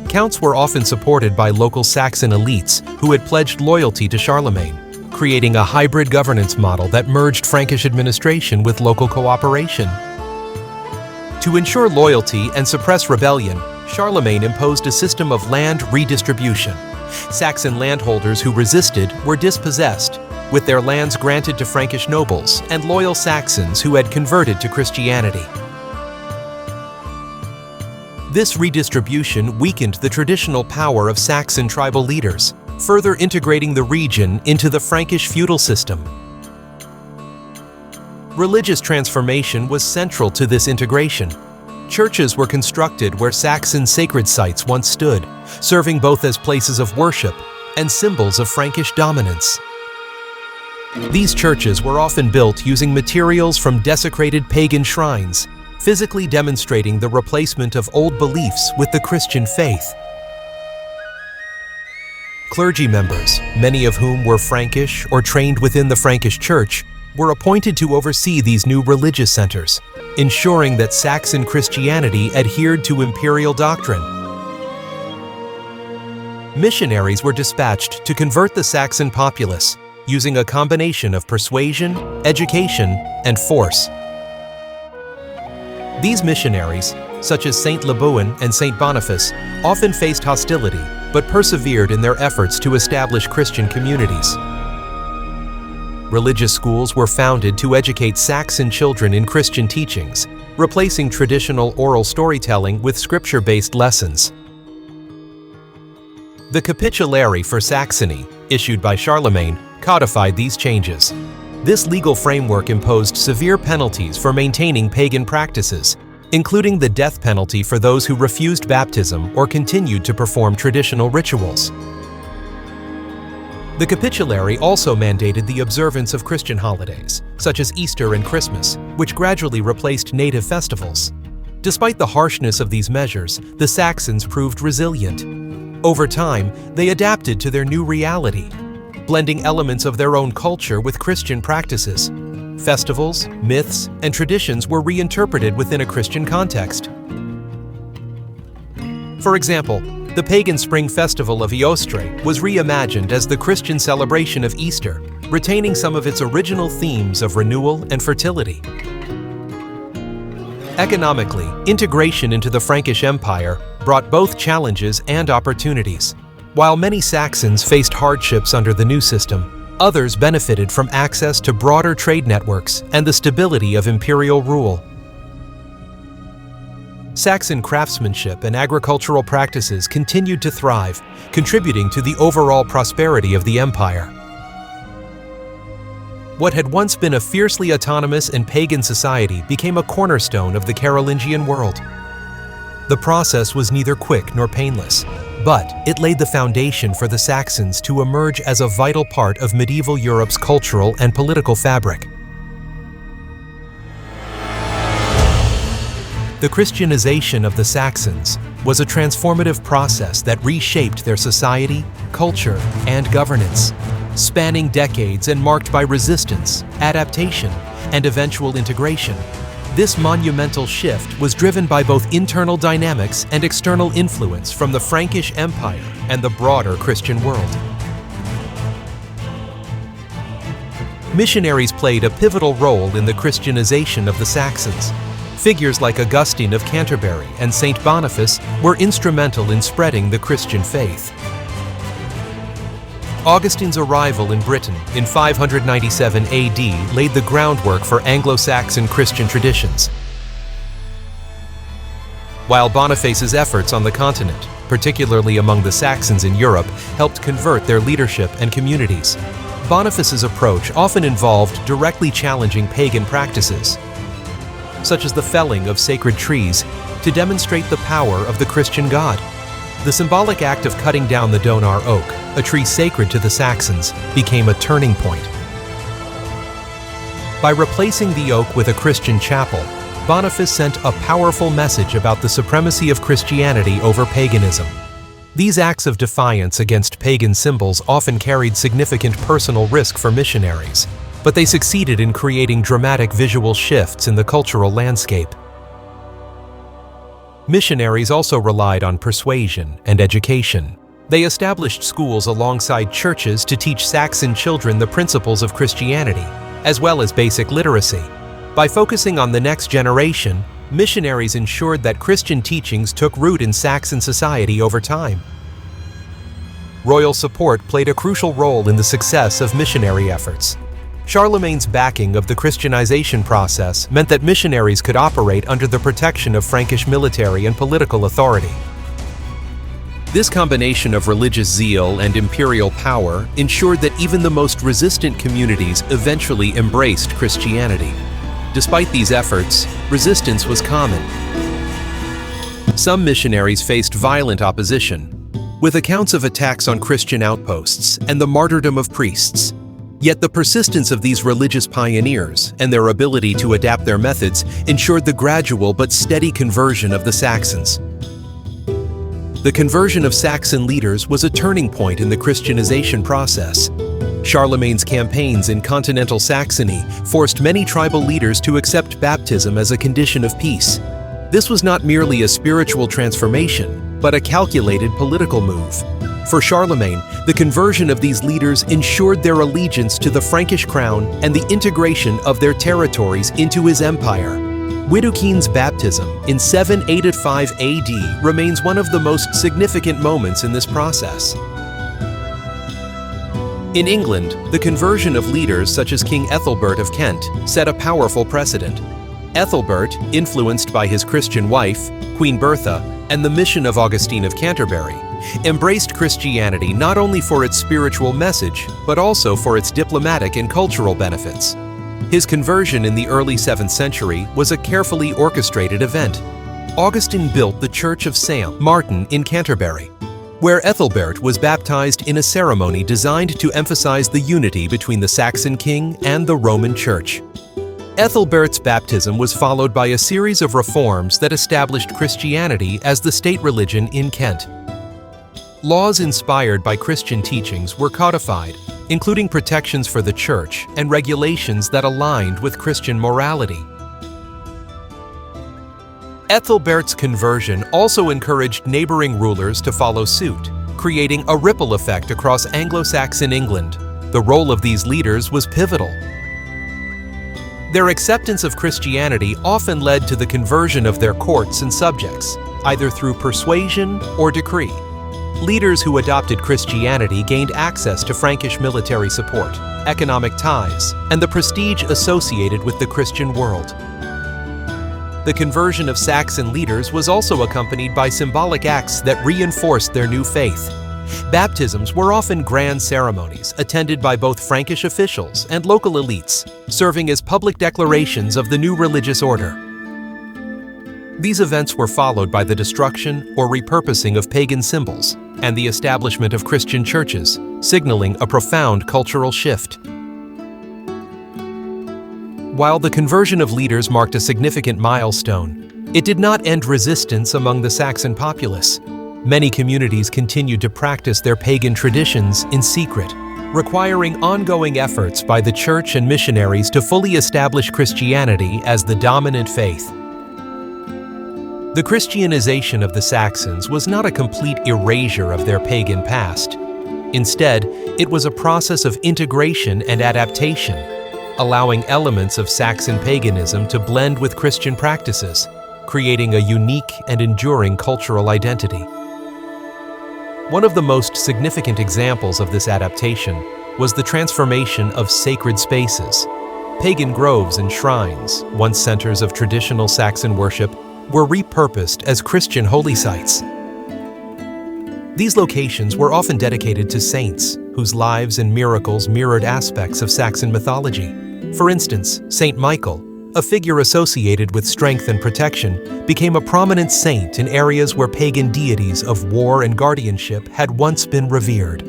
Counts were often supported by local Saxon elites who had pledged loyalty to Charlemagne, creating a hybrid governance model that merged Frankish administration with local cooperation. To ensure loyalty and suppress rebellion, Charlemagne imposed a system of land redistribution, Saxon landholders who resisted were dispossessed, with their lands granted to Frankish nobles and loyal Saxons who had converted to Christianity. This redistribution weakened the traditional power of Saxon tribal leaders, further integrating the region into the Frankish feudal system. Religious transformation was central to this integration. Churches were constructed where Saxon sacred sites once stood, serving both as places of worship and symbols of Frankish dominance. These churches were often built using materials from desecrated pagan shrines, physically demonstrating the replacement of old beliefs with the Christian faith. Clergy members, many of whom were Frankish or trained within the Frankish Church, were appointed to oversee these new religious centers, ensuring that Saxon Christianity adhered to imperial doctrine. Missionaries were dispatched to convert the Saxon populace, using a combination of persuasion, education, and force. These missionaries, such as Saint Lebuin and Saint Boniface, often faced hostility, but persevered in their efforts to establish Christian communities. Religious schools were founded to educate Saxon children in Christian teachings, replacing traditional oral storytelling with scripture-based lessons. The Capitulary for Saxony, issued by Charlemagne, codified these changes. This legal framework imposed severe penalties for maintaining pagan practices, including the death penalty for those who refused baptism or continued to perform traditional rituals. The Capitulary also mandated the observance of Christian holidays, such as Easter and Christmas, which gradually replaced native festivals. Despite the harshness of these measures, the Saxons proved resilient. Over time, they adapted to their new reality, blending elements of their own culture with Christian practices. Festivals, myths, and traditions were reinterpreted within a Christian context. For example, the pagan spring festival of Eostre was reimagined as the Christian celebration of Easter, retaining some of its original themes of renewal and fertility. Economically, integration into the Frankish Empire brought both challenges and opportunities. While many Saxons faced hardships under the new system, others benefited from access to broader trade networks and the stability of imperial rule. Saxon craftsmanship and agricultural practices continued to thrive, contributing to the overall prosperity of the empire. What had once been a fiercely autonomous and pagan society became a cornerstone of the Carolingian world. The process was neither quick nor painless, but it laid the foundation for the Saxons to emerge as a vital part of medieval Europe's cultural and political fabric. The Christianization of the Saxons was a transformative process that reshaped their society, culture, and governance, spanning decades and marked by resistance, adaptation, and eventual integration. This monumental shift was driven by both internal dynamics and external influence from the Frankish Empire and the broader Christian world. Missionaries played a pivotal role in the Christianization of the Saxons. Figures like Augustine of Canterbury and Saint Boniface were instrumental in spreading the Christian faith. Augustine's arrival in Britain in 597 AD laid the groundwork for Anglo-Saxon Christian traditions. While Boniface's efforts on the continent, particularly among the Saxons in Europe, helped convert their leadership and communities, Boniface's approach often involved directly challenging pagan practices, such as the felling of sacred trees, to demonstrate the power of the Christian God. The symbolic act of cutting down the Donar oak, a tree sacred to the Saxons, became a turning point. By replacing the oak with a Christian chapel, Boniface sent a powerful message about the supremacy of Christianity over paganism. These acts of defiance against pagan symbols often carried significant personal risk for missionaries, but they succeeded in creating dramatic visual shifts in the cultural landscape. Missionaries also relied on persuasion and education. They established schools alongside churches to teach Saxon children the principles of Christianity, as well as basic literacy. By focusing on the next generation, missionaries ensured that Christian teachings took root in Saxon society over time. royal support played a crucial role in the success of missionary efforts. Charlemagne's backing of the Christianization process meant that missionaries could operate under the protection of Frankish military and political authority. This combination of religious zeal and imperial power ensured that even the most resistant communities eventually embraced Christianity. Despite these efforts, resistance was common. Some missionaries faced violent opposition, with accounts of attacks on Christian outposts and the martyrdom of priests. Yet the persistence of these religious pioneers and their ability to adapt their methods ensured the gradual but steady conversion of the Saxons. The conversion of Saxon leaders was a turning point in the Christianization process. Charlemagne's campaigns in continental Saxony forced many tribal leaders to accept baptism as a condition of peace. This was not merely a spiritual transformation, but a calculated political move. For Charlemagne, the conversion of these leaders ensured their allegiance to the Frankish crown and the integration of their territories into his empire. Widukind's baptism in 785 AD remains one of the most significant moments in this process. In England, the conversion of leaders such as King Ethelbert of Kent set a powerful precedent. Ethelbert, influenced by his Christian wife, Queen Bertha, and the mission of Augustine of Canterbury, embraced Christianity not only for its spiritual message, but also for its diplomatic and cultural benefits. His conversion in the early 7th century was a carefully orchestrated event. Augustine built the Church of St. Martin in Canterbury, where Ethelbert was baptized in a ceremony designed to emphasize the unity between the Saxon king and the Roman Church. Ethelbert's baptism was followed by a series of reforms that established Christianity as the state religion in Kent. Laws inspired by Christian teachings were codified, including protections for the church and regulations that aligned with Christian morality. Ethelbert's conversion also encouraged neighboring rulers to follow suit, creating a ripple effect across Anglo-Saxon England. The role of these leaders was pivotal. Their acceptance of Christianity often led to the conversion of their courts and subjects, either through persuasion or decree. Leaders who adopted Christianity gained access to Frankish military support, economic ties, and the prestige associated with the Christian world. The conversion of Saxon leaders was also accompanied by symbolic acts that reinforced their new faith. Baptisms were often grand ceremonies attended by both Frankish officials and local elites, serving as public declarations of the new religious order. These events were followed by the destruction or repurposing of pagan symbols and the establishment of Christian churches, signaling a profound cultural shift. While the conversion of leaders marked a significant milestone, it did not end resistance among the Saxon populace. Many communities continued to practice their pagan traditions in secret, requiring ongoing efforts by the church and missionaries to fully establish Christianity as the dominant faith. The Christianization of the Saxons was not a complete erasure of their pagan past. Instead, it was a process of integration and adaptation, allowing elements of Saxon paganism to blend with Christian practices, creating a unique and enduring cultural identity. One of the most significant examples of this adaptation was the transformation of sacred spaces. Pagan groves and shrines, once centers of traditional Saxon worship, were repurposed as Christian holy sites. These locations were often dedicated to saints, whose lives and miracles mirrored aspects of Saxon mythology. For instance, Saint Michael, a figure associated with strength and protection, became a prominent saint in areas where pagan deities of war and guardianship had once been revered.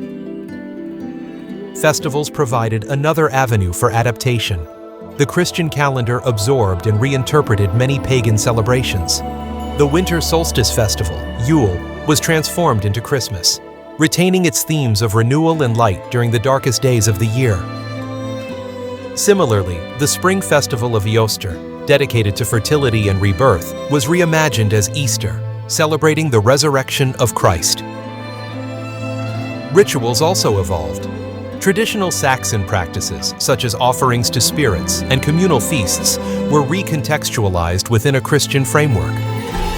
Festivals provided another avenue for adaptation. The Christian calendar absorbed and reinterpreted many pagan celebrations. The winter solstice festival, Yule, was transformed into Christmas, retaining its themes of renewal and light during the darkest days of the year. Similarly, the spring festival of Easter, dedicated to fertility and rebirth, was reimagined as Easter, celebrating the resurrection of Christ. Rituals also evolved. Traditional Saxon practices, such as offerings to spirits and communal feasts, were recontextualized within a Christian framework.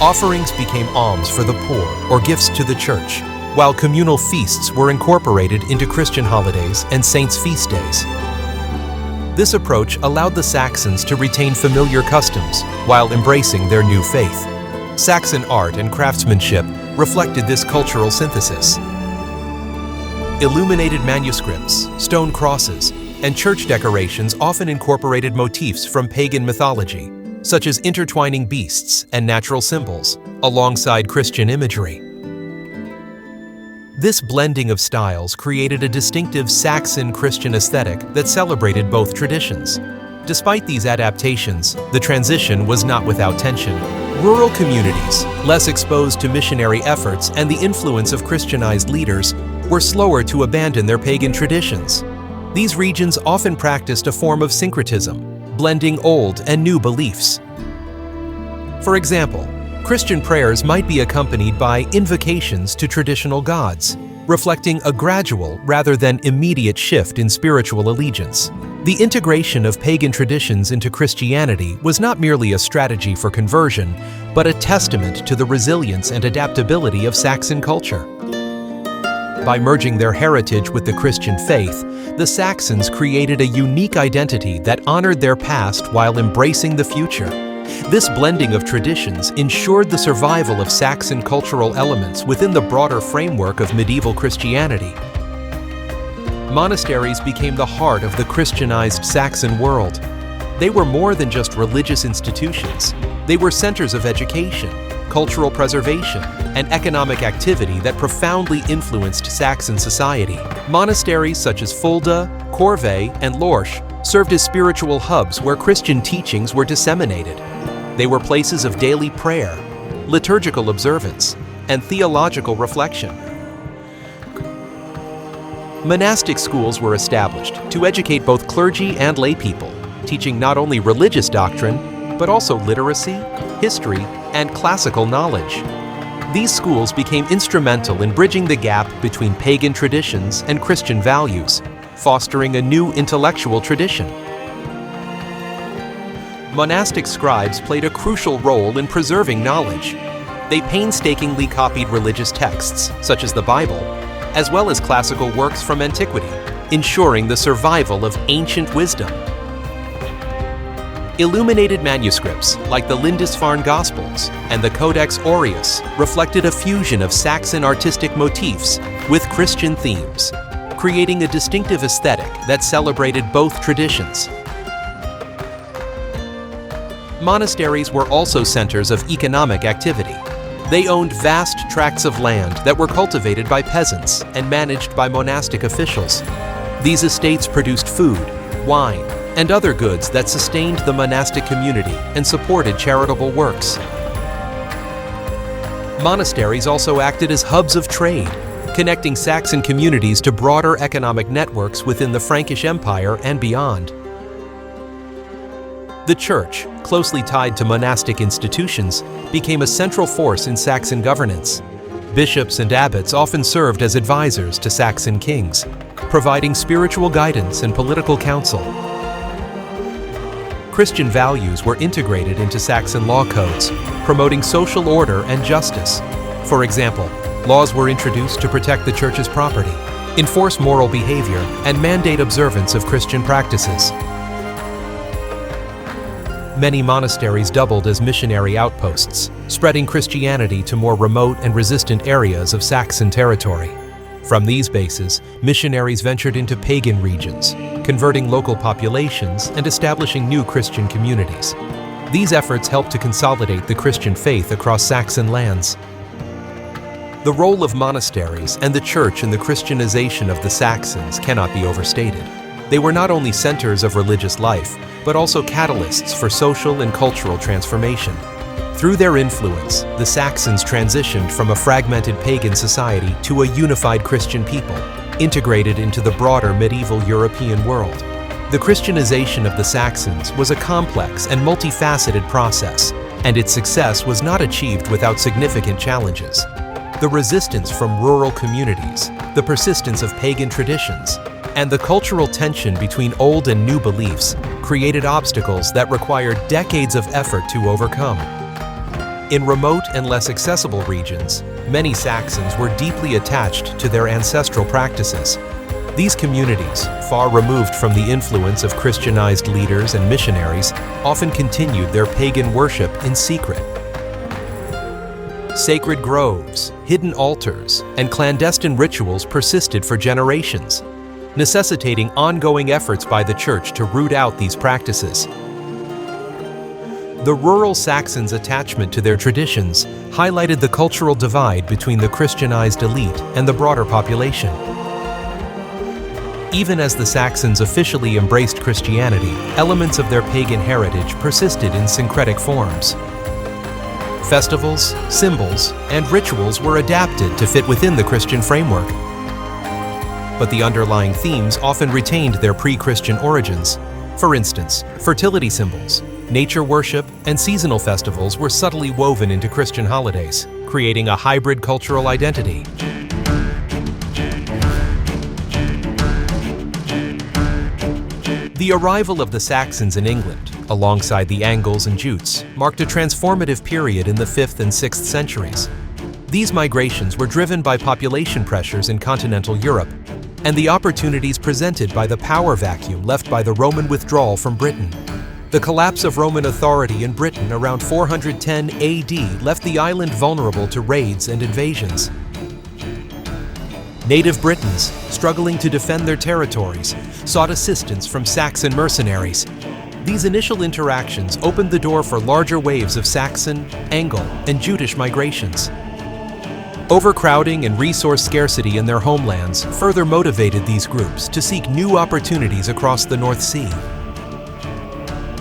Offerings became alms for the poor or gifts to the church, while communal feasts were incorporated into Christian holidays and saints' feast days. This approach allowed the Saxons to retain familiar customs while embracing their new faith. Saxon art and craftsmanship reflected this cultural synthesis. Illuminated manuscripts, stone crosses, and church decorations often incorporated motifs from pagan mythology, such as intertwining beasts and natural symbols, alongside Christian imagery. This blending of styles created a distinctive Saxon Christian aesthetic that celebrated both traditions. Despite these adaptations, the transition was not without tension. Rural communities, less exposed to missionary efforts and the influence of Christianized leaders, were slower to abandon their pagan traditions. These regions often practiced a form of syncretism, blending old and new beliefs. For example, Christian prayers might be accompanied by invocations to traditional gods, reflecting a gradual rather than immediate shift in spiritual allegiance. The integration of pagan traditions into Christianity was not merely a strategy for conversion, but a testament to the resilience and adaptability of Saxon culture. By merging their heritage with the Christian faith, the Saxons created a unique identity that honored their past while embracing the future. This blending of traditions ensured the survival of Saxon cultural elements within the broader framework of medieval Christianity. Monasteries became the heart of the Christianized Saxon world. They were more than just religious institutions. They were centers of education, cultural preservation, and economic activity that profoundly influenced Saxon society. Monasteries such as Fulda, Corvey, and Lorsch served as spiritual hubs where Christian teachings were disseminated. They were places of daily prayer, liturgical observance, and theological reflection. Monastic schools were established to educate both clergy and lay people, teaching not only religious doctrine, but also literacy, history, and classical knowledge. These schools became instrumental in bridging the gap between pagan traditions and Christian values, fostering a new intellectual tradition. Monastic scribes played a crucial role in preserving knowledge. They painstakingly copied religious texts, such as the Bible, as well as classical works from antiquity, ensuring the survival of ancient wisdom. Illuminated manuscripts, like the Lindisfarne Gospels and the Codex Aureus, reflected a fusion of Saxon artistic motifs with Christian themes, creating a distinctive aesthetic that celebrated both traditions. Monasteries were also centers of economic activity. They owned vast tracts of land that were cultivated by peasants and managed by monastic officials. These estates produced food, wine, and other goods that sustained the monastic community and supported charitable works. Monasteries also acted as hubs of trade, connecting Saxon communities to broader economic networks within the Frankish Empire and beyond. The Church, closely tied to monastic institutions, became a central force in Saxon governance. Bishops and abbots often served as advisors to Saxon kings, providing spiritual guidance and political counsel. Christian values were integrated into Saxon law codes, promoting social order and justice. For example, laws were introduced to protect the Church's property, enforce moral behavior, and mandate observance of Christian practices. Many monasteries doubled as missionary outposts, spreading Christianity to more remote and resistant areas of Saxon territory. From these bases, missionaries ventured into pagan regions, converting local populations and establishing new Christian communities. These efforts helped to consolidate the Christian faith across Saxon lands. The role of monasteries and the Church in the Christianization of the Saxons cannot be overstated. They were not only centers of religious life, but also catalysts for social and cultural transformation. Through their influence, the Saxons transitioned from a fragmented pagan society to a unified Christian people, integrated into the broader medieval European world. The Christianization of the Saxons was a complex and multifaceted process, and its success was not achieved without significant challenges. The resistance from rural communities, the persistence of pagan traditions, and the cultural tension between old and new beliefs created obstacles that required decades of effort to overcome. In remote and less accessible regions, many Saxons were deeply attached to their ancestral practices. These communities, far removed from the influence of Christianized leaders and missionaries, often continued their pagan worship in secret. Sacred groves, hidden altars, and clandestine rituals persisted for generations, necessitating ongoing efforts by the Church to root out these practices. The rural Saxons' attachment to their traditions highlighted the cultural divide between the Christianized elite and the broader population. Even as the Saxons officially embraced Christianity, elements of their pagan heritage persisted in syncretic forms. Festivals, symbols, and rituals were adapted to fit within the Christian framework. But the underlying themes often retained their pre-Christian origins. For instance, fertility symbols, nature worship, and seasonal festivals were subtly woven into Christian holidays, creating a hybrid cultural identity. The arrival of the Saxons in England, alongside the Angles and Jutes, marked a transformative period in the 5th and 6th centuries. These migrations were driven by population pressures in continental Europe and the opportunities presented by the power vacuum left by the Roman withdrawal from Britain. The collapse of Roman authority in Britain around 410 AD left the island vulnerable to raids and invasions. Native Britons, struggling to defend their territories, sought assistance from Saxon mercenaries. These initial interactions opened the door for larger waves of Saxon, Angle, and Jutish migrations. Overcrowding and resource scarcity in their homelands further motivated these groups to seek new opportunities across the North Sea.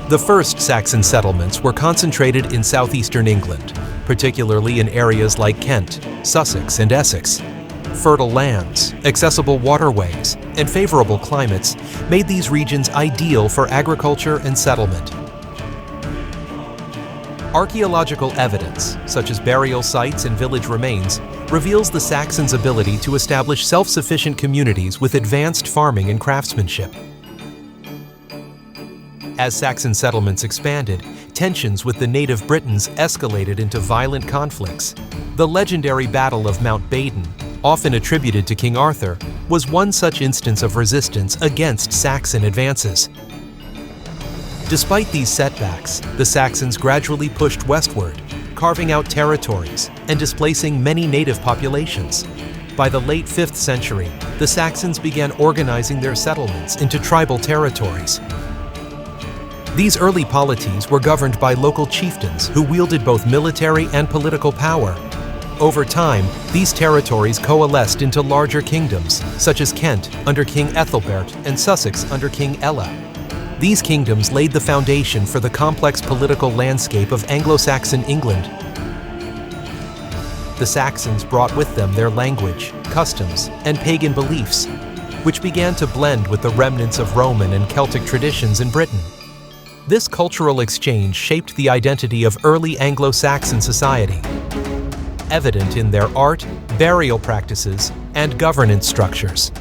The first Saxon settlements were concentrated in southeastern England, particularly in areas like Kent, Sussex, and Essex. Fertile lands, accessible waterways, and favorable climates made these regions ideal for agriculture and settlement. Archaeological evidence, such as burial sites and village remains, reveals the Saxons' ability to establish self-sufficient communities with advanced farming and craftsmanship. As Saxon settlements expanded, tensions with the native Britons escalated into violent conflicts. The legendary Battle of Mount Badon, often attributed to King Arthur, was one such instance of resistance against Saxon advances. Despite these setbacks, the Saxons gradually pushed westward, carving out territories and displacing many native populations. By the late 5th century, the Saxons began organizing their settlements into tribal territories. These early polities were governed by local chieftains who wielded both military and political power. Over time, these territories coalesced into larger kingdoms, such as Kent under King Ethelbert and Sussex under King Ella. These kingdoms laid the foundation for the complex political landscape of Anglo-Saxon England. The Saxons brought with them their language, customs, and pagan beliefs, which began to blend with the remnants of Roman and Celtic traditions in Britain. This cultural exchange shaped the identity of early Anglo-Saxon society, evident in their art, burial practices, and governance structures.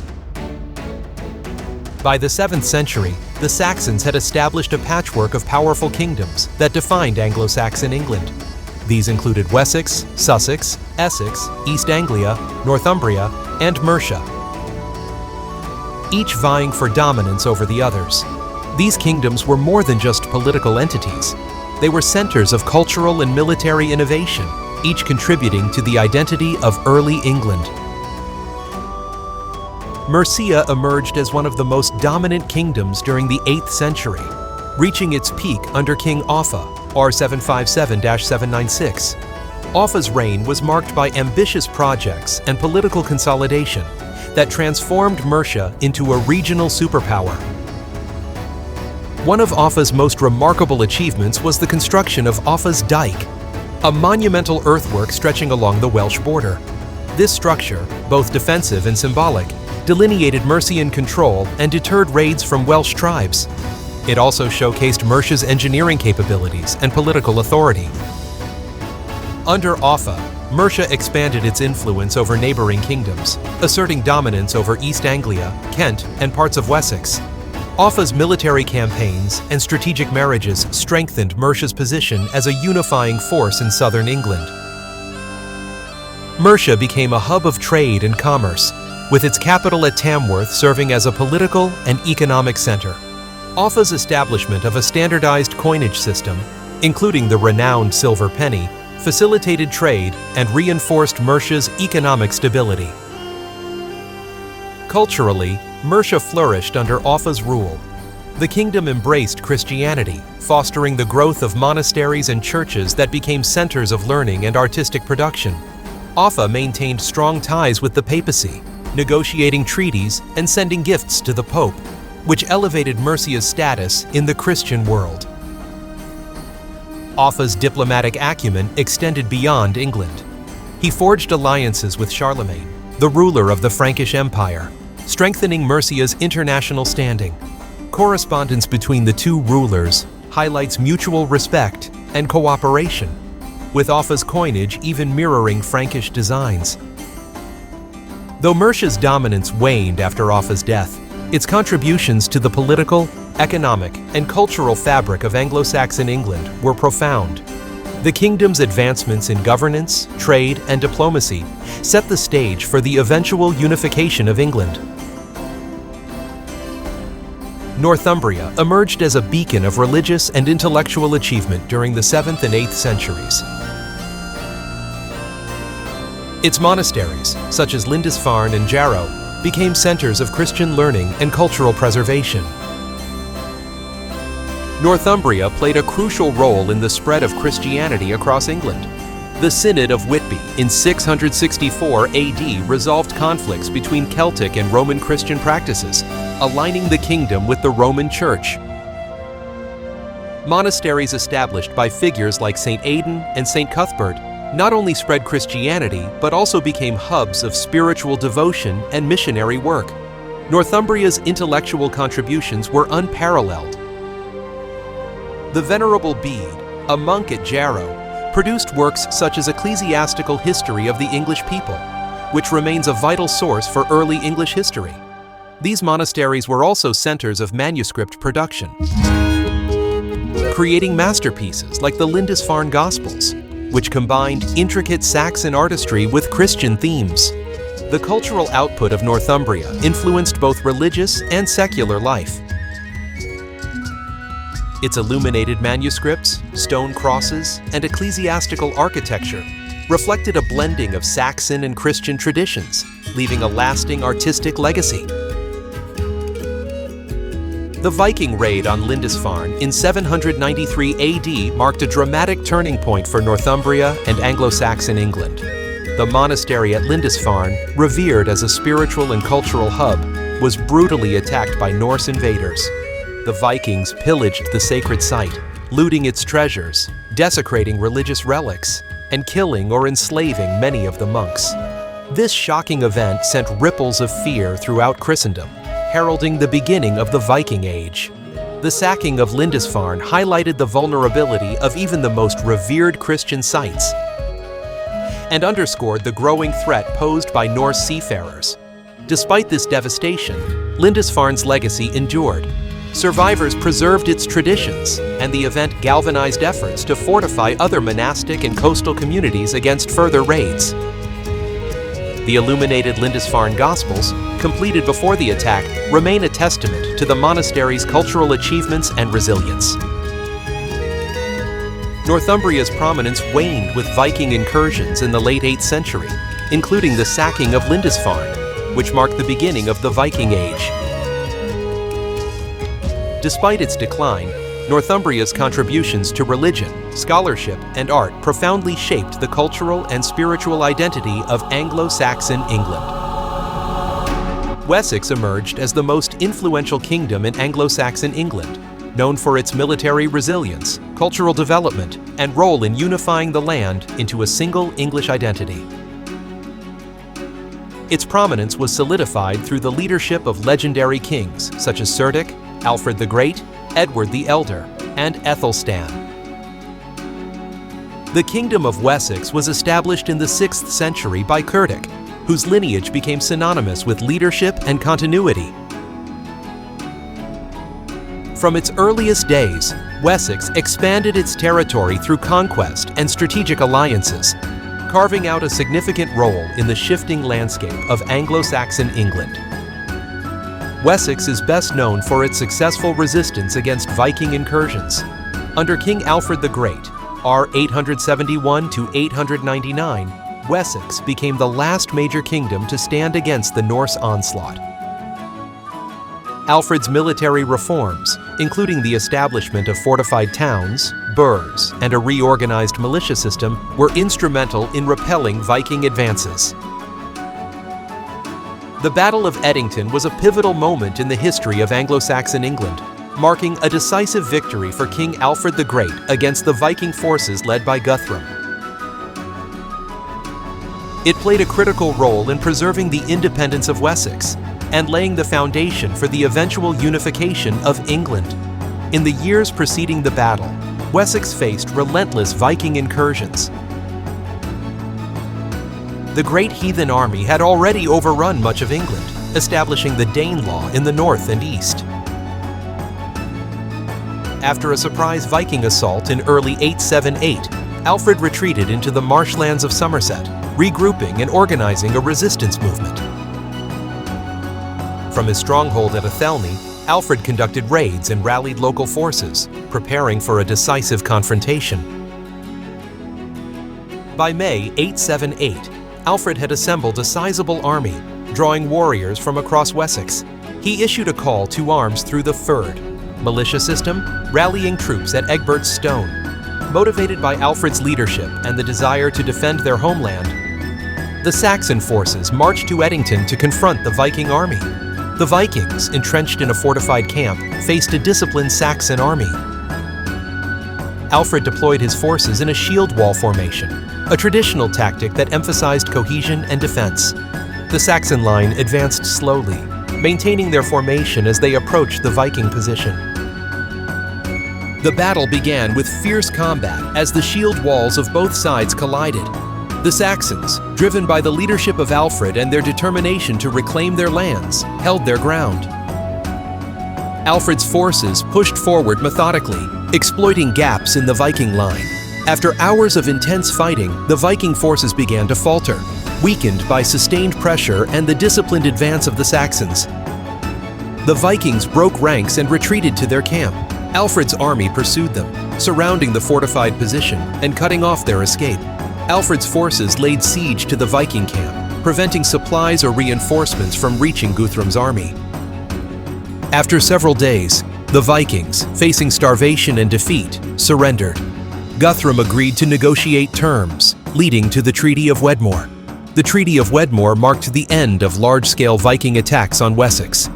By the 7th century, the Saxons had established a patchwork of powerful kingdoms that defined Anglo-Saxon England. These included Wessex, Sussex, Essex, East Anglia, Northumbria, and Mercia, each vying for dominance over the others. These kingdoms were more than just political entities. They were centers of cultural and military innovation, each contributing to the identity of early England. Mercia emerged as one of the most dominant kingdoms during the 8th century, reaching its peak under King Offa, R757-796. Offa's reign was marked by ambitious projects and political consolidation that transformed Mercia into a regional superpower. One of Offa's most remarkable achievements was the construction of Offa's Dyke, a monumental earthwork stretching along the Welsh border. This structure, both defensive and symbolic, delineated Mercian control and deterred raids from Welsh tribes. It also showcased Mercia's engineering capabilities and political authority. Under Offa, Mercia expanded its influence over neighboring kingdoms, asserting dominance over East Anglia, Kent, and parts of Wessex. Offa's military campaigns and strategic marriages strengthened Mercia's position as a unifying force in southern England. Mercia became a hub of trade and commerce, with its capital at Tamworth serving as a political and economic center. Offa's establishment of a standardized coinage system, including the renowned silver penny, facilitated trade and reinforced Mercia's economic stability. Culturally, Mercia flourished under Offa's rule. The kingdom embraced Christianity, fostering the growth of monasteries and churches that became centers of learning and artistic production. Offa maintained strong ties with the papacy, negotiating treaties and sending gifts to the Pope, which elevated Mercia's status in the Christian world. Offa's diplomatic acumen extended beyond England. He forged alliances with Charlemagne, the ruler of the Frankish Empire, strengthening Mercia's international standing. Correspondence between the two rulers highlights mutual respect and cooperation, with Offa's coinage even mirroring Frankish designs. Though Mercia's dominance waned after Offa's death, its contributions to the political, economic, and cultural fabric of Anglo-Saxon England were profound. The kingdom's advancements in governance, trade, and diplomacy set the stage for the eventual unification of England. Northumbria emerged as a beacon of religious and intellectual achievement during the 7th and 8th centuries. Its monasteries, such as Lindisfarne and Jarrow, became centers of Christian learning and cultural preservation. Northumbria played a crucial role in the spread of Christianity across England. The Synod of Whitby in 664 AD resolved conflicts between Celtic and Roman Christian practices, aligning the kingdom with the Roman Church. Monasteries established by figures like St. Aidan and St. Cuthbert not only spread Christianity, but also became hubs of spiritual devotion and missionary work. Northumbria's intellectual contributions were unparalleled. The Venerable Bede, a monk at Jarrow, produced works such as Ecclesiastical History of the English People, which remains a vital source for early English history. These monasteries were also centers of manuscript production, creating masterpieces like the Lindisfarne Gospels, which combined intricate Saxon artistry with Christian themes. The cultural output of Northumbria influenced both religious and secular life. Its illuminated manuscripts, stone crosses, and ecclesiastical architecture reflected a blending of Saxon and Christian traditions, leaving a lasting artistic legacy. The Viking raid on Lindisfarne in 793 AD marked a dramatic turning point for Northumbria and Anglo-Saxon England. The monastery at Lindisfarne, revered as a spiritual and cultural hub, was brutally attacked by Norse invaders. The Vikings pillaged the sacred site, looting its treasures, desecrating religious relics, and killing or enslaving many of the monks. This shocking event sent ripples of fear throughout Christendom, heralding the beginning of the Viking Age. The sacking of Lindisfarne highlighted the vulnerability of even the most revered Christian sites and underscored the growing threat posed by Norse seafarers. Despite this devastation, Lindisfarne's legacy endured. Survivors preserved its traditions, and the event galvanized efforts to fortify other monastic and coastal communities against further raids. The illuminated Lindisfarne Gospels, completed before the attack, remain a testament to the monastery's cultural achievements and resilience. Northumbria's prominence waned with Viking incursions in the late 8th century, including the sacking of Lindisfarne, which marked the beginning of the Viking Age. Despite its decline, Northumbria's contributions to religion, scholarship, and art profoundly shaped the cultural and spiritual identity of Anglo-Saxon England. Wessex emerged as the most influential kingdom in Anglo-Saxon England, known for its military resilience, cultural development, and role in unifying the land into a single English identity. Its prominence was solidified through the leadership of legendary kings such as Cerdic, Alfred the Great, Edward the Elder, and Aethelstan. The Kingdom of Wessex was established in the 6th century by Cerdic, whose lineage became synonymous with leadership and continuity. From its earliest days, Wessex expanded its territory through conquest and strategic alliances, carving out a significant role in the shifting landscape of Anglo-Saxon England. Wessex is best known for its successful resistance against Viking incursions. Under King Alfred the Great, r. 871 to 899, Wessex became the last major kingdom to stand against the Norse onslaught. Alfred's military reforms, including the establishment of fortified towns, burghs, and a reorganized militia system, were instrumental in repelling Viking advances. The Battle of Edington was a pivotal moment in the history of Anglo-Saxon England, marking a decisive victory for King Alfred the Great against the Viking forces led by Guthrum. It played a critical role in preserving the independence of Wessex and laying the foundation for the eventual unification of England. In the years preceding the battle, Wessex faced relentless Viking incursions. The Great Heathen Army had already overrun much of England, establishing the Danelaw in the north and east. After a surprise Viking assault in early 878, Alfred retreated into the marshlands of Somerset, regrouping and organizing a resistance movement. From his stronghold at Athelney, Alfred conducted raids and rallied local forces, preparing for a decisive confrontation. By May 878, Alfred had assembled a sizable army, drawing warriors from across Wessex. He issued a call to arms through the Fyrd militia system, rallying troops at Egbert's Stone. Motivated by Alfred's leadership and the desire to defend their homeland, the Saxon forces marched to Edington to confront the Viking army. The Vikings, entrenched in a fortified camp, faced a disciplined Saxon army. Alfred deployed his forces in a shield wall formation, a traditional tactic that emphasized cohesion and defense. The Saxon line advanced slowly, maintaining their formation as they approached the Viking position. The battle began with fierce combat as the shield walls of both sides collided. The Saxons, driven by the leadership of Alfred and their determination to reclaim their lands, held their ground. Alfred's forces pushed forward methodically, exploiting gaps in the Viking line. After hours of intense fighting, the Viking forces began to falter, weakened by sustained pressure and the disciplined advance of the Saxons. The Vikings broke ranks and retreated to their camp. Alfred's army pursued them, surrounding the fortified position and cutting off their escape. Alfred's forces laid siege to the Viking camp, preventing supplies or reinforcements from reaching Guthrum's army. After several days, the Vikings, facing starvation and defeat, surrendered. Guthrum agreed to negotiate terms, leading to the Treaty of Wedmore. The Treaty of Wedmore marked the end of large-scale Viking attacks on Wessex.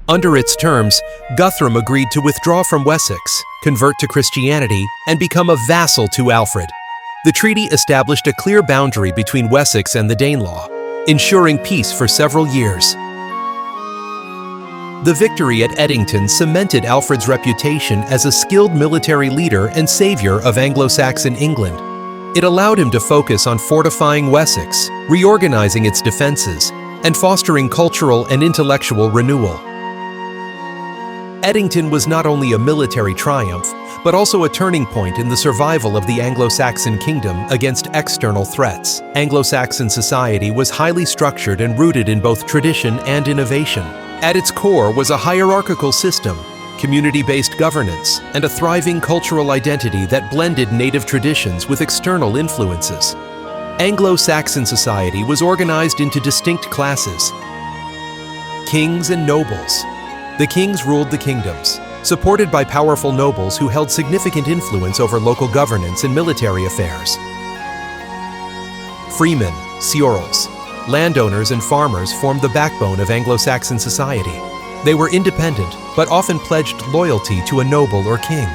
Under its terms, Guthrum agreed to withdraw from Wessex, convert to Christianity, and become a vassal to Alfred. The treaty established a clear boundary between Wessex and the Danelaw, ensuring peace for several years. The victory at Edington cemented Alfred's reputation as a skilled military leader and savior of Anglo-Saxon England. It allowed him to focus on fortifying Wessex, reorganizing its defenses, and fostering cultural and intellectual renewal. Edington was not only a military triumph, but also a turning point in the survival of the Anglo-Saxon kingdom against external threats. Anglo-Saxon society was highly structured and rooted in both tradition and innovation. At its core was a hierarchical system, community-based governance, and a thriving cultural identity that blended native traditions with external influences. Anglo-Saxon society was organized into distinct classes: kings and nobles. The kings ruled the kingdoms, supported by powerful nobles who held significant influence over local governance and military affairs. Freemen, ceorls, landowners and farmers formed the backbone of Anglo-Saxon society. They were independent, but often pledged loyalty to a noble or king.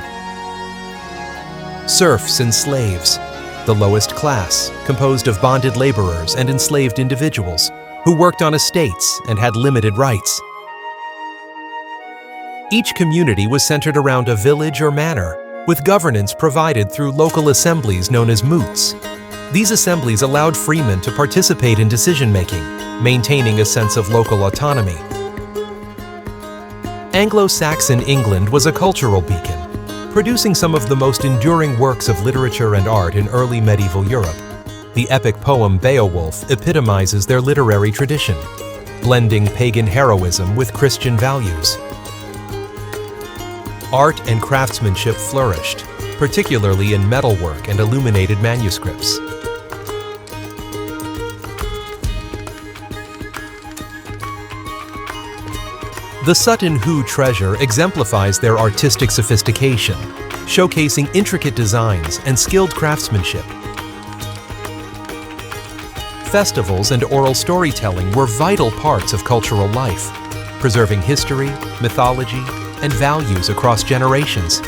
Serfs and slaves, the lowest class, composed of bonded laborers and enslaved individuals, who worked on estates and had limited rights. Each community was centered around a village or manor, with governance provided through local assemblies known as moots. These assemblies allowed freemen to participate in decision-making, maintaining a sense of local autonomy. Anglo-Saxon England was a cultural beacon, producing some of the most enduring works of literature and art in early medieval Europe. The epic poem Beowulf epitomizes their literary tradition, blending pagan heroism with Christian values. Art and craftsmanship flourished, particularly in metalwork and illuminated manuscripts. The Sutton Hoo treasure exemplifies their artistic sophistication, showcasing intricate designs and skilled craftsmanship. Festivals and oral storytelling were vital parts of cultural life, preserving history, mythology, and values across generations.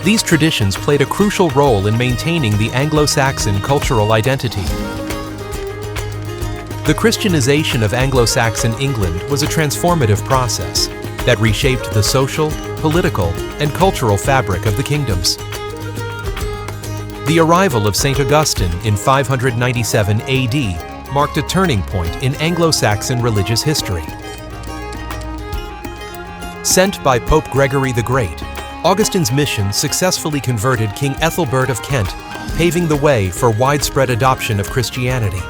These traditions played a crucial role in maintaining the Anglo-Saxon cultural identity. The Christianization of Anglo-Saxon England was a transformative process that reshaped the social, political, and cultural fabric of the kingdoms. The arrival of St. Augustine in 597 AD marked a turning point in Anglo-Saxon religious history. Sent by Pope Gregory the Great, Augustine's mission successfully converted King Ethelbert of Kent, paving the way for widespread adoption of Christianity.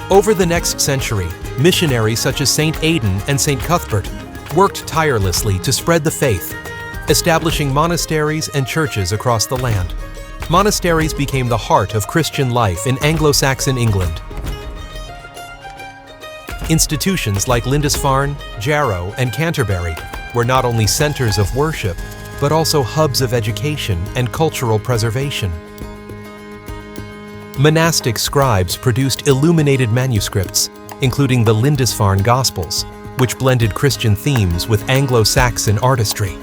Over the next century, missionaries such as St. Aidan and St. Cuthbert worked tirelessly to spread the faith, establishing monasteries and churches across the land. Monasteries became the heart of Christian life in Anglo-Saxon England. Institutions like Lindisfarne, Jarrow, and Canterbury were not only centers of worship, but also hubs of education and cultural preservation. Monastic scribes produced illuminated manuscripts, including the Lindisfarne Gospels, which blended Christian themes with Anglo-Saxon artistry.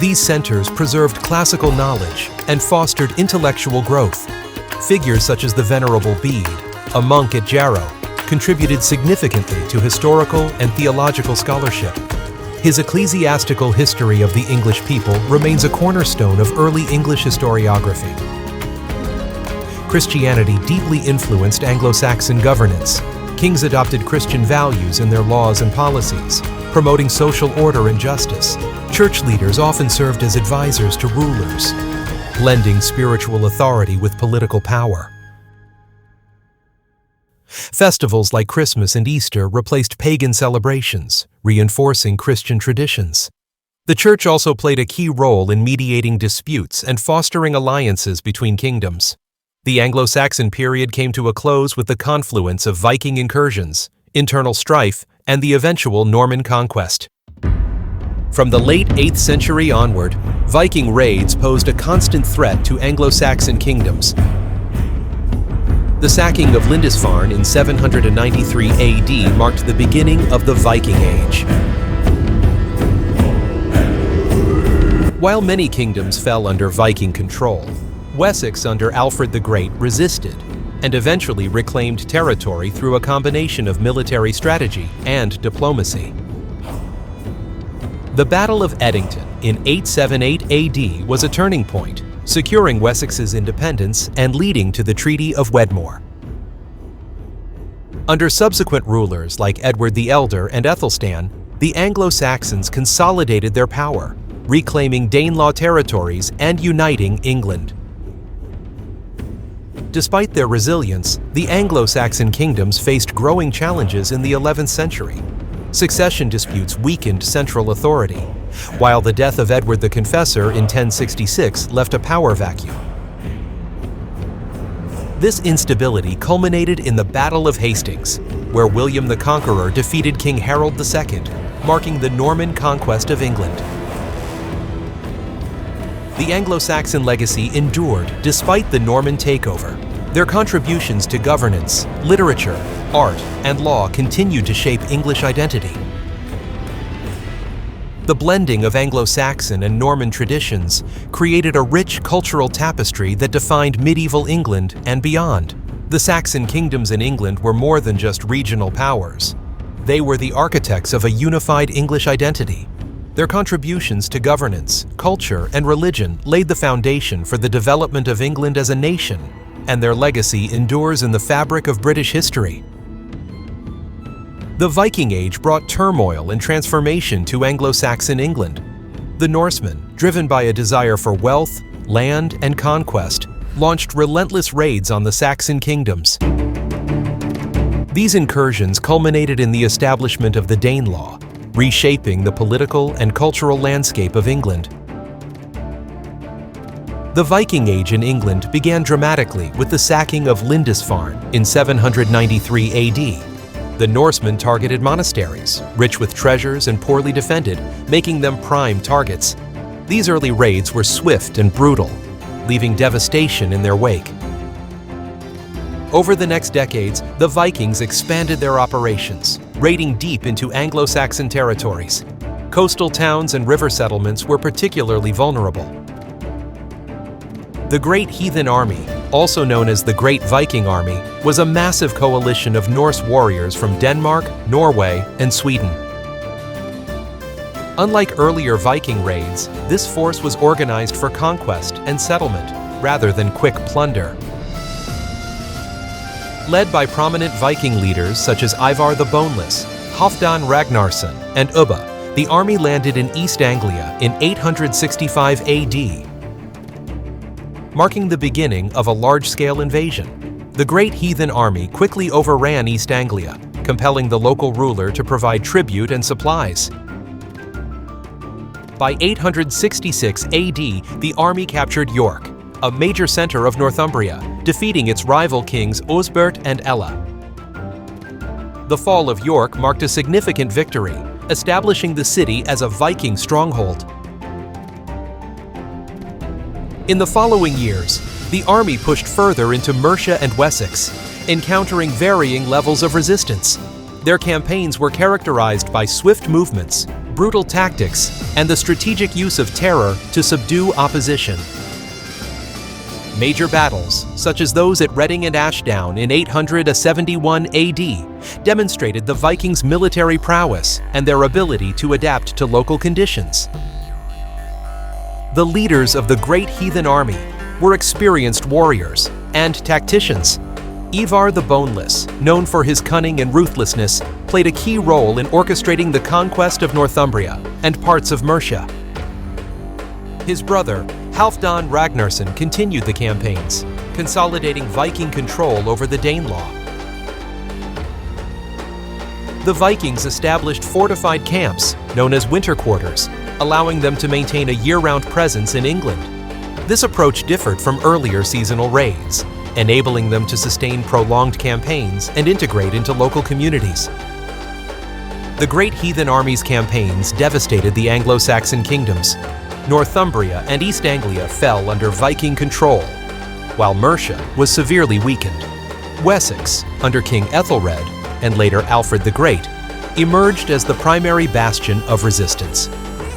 These centers preserved classical knowledge and fostered intellectual growth. Figures such as the Venerable Bede, a monk at Jarrow, contributed significantly to historical and theological scholarship. His ecclesiastical history of the English people remains a cornerstone of early English historiography. Christianity deeply influenced Anglo-Saxon governance. Kings adopted Christian values in their laws and policies, promoting social order and justice. Church leaders often served as advisors to rulers, blending spiritual authority with political power. Festivals like Christmas and Easter replaced pagan celebrations, reinforcing Christian traditions. The Church also played a key role in mediating disputes and fostering alliances between kingdoms. The Anglo-Saxon period came to a close with the confluence of Viking incursions, internal strife, and the eventual Norman conquest. From the late 8th century onward, Viking raids posed a constant threat to Anglo-Saxon kingdoms. The sacking of Lindisfarne in 793 AD marked the beginning of the Viking Age. While many kingdoms fell under Viking control, Wessex under Alfred the Great resisted and eventually reclaimed territory through a combination of military strategy and diplomacy. The Battle of Edington in 878 AD was a turning point, securing Wessex's independence and leading to the Treaty of Wedmore. Under subsequent rulers like Edward the Elder and Ethelstan, the Anglo-Saxons consolidated their power, reclaiming Danelaw territories and uniting England. Despite their resilience, the Anglo-Saxon kingdoms faced growing challenges in the 11th century. Succession disputes weakened central authority, while the death of Edward the Confessor in 1066 left a power vacuum. This instability culminated in the Battle of Hastings, where William the Conqueror defeated King Harold II, marking the Norman conquest of England. The Anglo-Saxon legacy endured despite the Norman takeover. Their contributions to governance, literature, art, and law continued to shape English identity. The blending of Anglo-Saxon and Norman traditions created a rich cultural tapestry that defined medieval England and beyond. The Saxon kingdoms in England were more than just regional powers. They were the architects of a unified English identity. Their contributions to governance, culture, and religion laid the foundation for the development of England as a nation, and their legacy endures in the fabric of British history. The Viking Age brought turmoil and transformation to Anglo-Saxon England. The Norsemen, driven by a desire for wealth, land, and conquest, launched relentless raids on the Saxon kingdoms. These incursions culminated in the establishment of the Danelaw, reshaping the political and cultural landscape of England. The Viking Age in England began dramatically with the sacking of Lindisfarne in 793 AD. The Norsemen targeted monasteries, rich with treasures and poorly defended, making them prime targets. These early raids were swift and brutal, leaving devastation in their wake. Over the next decades, the Vikings expanded their operations, raiding deep into Anglo-Saxon territories. Coastal towns and river settlements were particularly vulnerable. The Great Heathen Army, also known as the Great Viking Army, was a massive coalition of Norse warriors from Denmark, Norway, and Sweden. Unlike earlier Viking raids, this force was organized for conquest and settlement, rather than quick plunder. Led by prominent Viking leaders such as Ivar the Boneless, Halfdan Ragnarsson, and Ubba, the army landed in East Anglia in 865 AD. Marking the beginning of a large-scale invasion. The Great Heathen Army quickly overran East Anglia, compelling the local ruler to provide tribute and supplies. By 866 AD, the army captured York, a major center of Northumbria, defeating its rival kings Osbert and Ella. The fall of York marked a significant victory, establishing the city as a Viking stronghold. In the following years, the army pushed further into Mercia and Wessex, encountering varying levels of resistance. Their campaigns were characterized by swift movements, brutal tactics, and the strategic use of terror to subdue opposition. Major battles, such as those at Reading and Ashdown in 871 AD, demonstrated the Vikings' military prowess and their ability to adapt to local conditions. The leaders of the Great Heathen Army were experienced warriors and tacticians. Ivar the Boneless, known for his cunning and ruthlessness, played a key role in orchestrating the conquest of Northumbria and parts of Mercia. His brother, Halfdan Ragnarsson, continued the campaigns, consolidating Viking control over the Danelaw. The Vikings established fortified camps, known as winter quarters, allowing them to maintain a year-round presence in England. This approach differed from earlier seasonal raids, enabling them to sustain prolonged campaigns and integrate into local communities. The Great Heathen Army's campaigns devastated the Anglo-Saxon kingdoms. Northumbria and East Anglia fell under Viking control, while Mercia was severely weakened. Wessex, under King Ethelred, and later Alfred the Great, emerged as the primary bastion of resistance.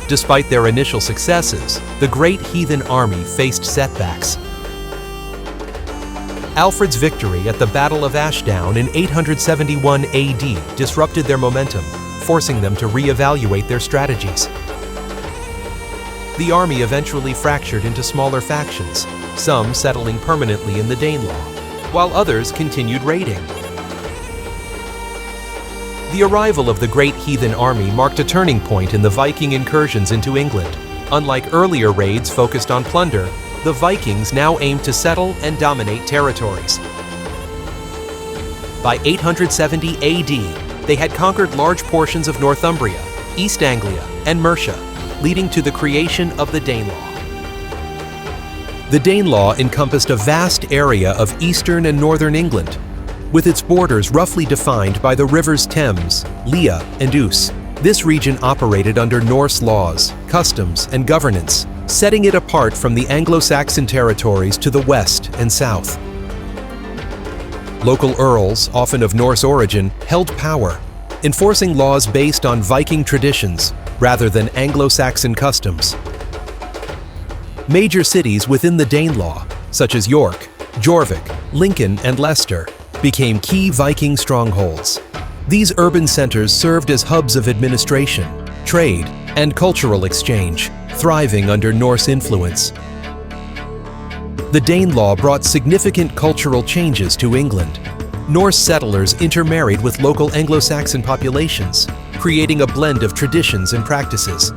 Despite their initial successes, the Great Heathen Army faced setbacks. Alfred's victory at the Battle of Ashdown in 871 AD disrupted their momentum, forcing them to reevaluate their strategies. The army eventually fractured into smaller factions, some settling permanently in the Danelaw, while others continued raiding. The arrival of the Great Heathen Army marked a turning point in the Viking incursions into England. Unlike earlier raids focused on plunder, the Vikings now aimed to settle and dominate territories. By 870 AD, they had conquered large portions of Northumbria, East Anglia, and Mercia, leading to the creation of the Danelaw. The Danelaw encompassed a vast area of eastern and northern England, with its borders roughly defined by the rivers Thames, Lea, and Ouse. This region operated under Norse laws, customs, and governance, setting it apart from the Anglo-Saxon territories to the west and south. Local earls, often of Norse origin, held power, enforcing laws based on Viking traditions rather than Anglo-Saxon customs. Major cities within the Danelaw, such as York, Jorvik, Lincoln, and Leicester, became key Viking strongholds. These urban centers served as hubs of administration, trade, and cultural exchange, thriving under Norse influence. The Danelaw brought significant cultural changes to England. Norse settlers intermarried with local Anglo-Saxon populations, creating a blend of traditions and practices.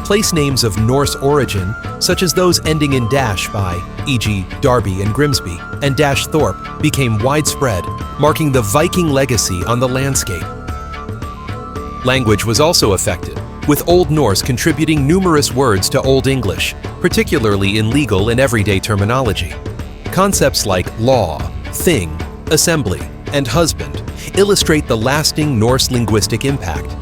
Place names of Norse origin, such as those ending in dash by, e.g. Darby and Grimsby, and dash Thorpe, became widespread, marking the Viking legacy on the landscape. Language was also affected, with Old Norse contributing numerous words to Old English, particularly in legal and everyday terminology. Concepts like law, thing, assembly, and husband illustrate the lasting Norse linguistic impact.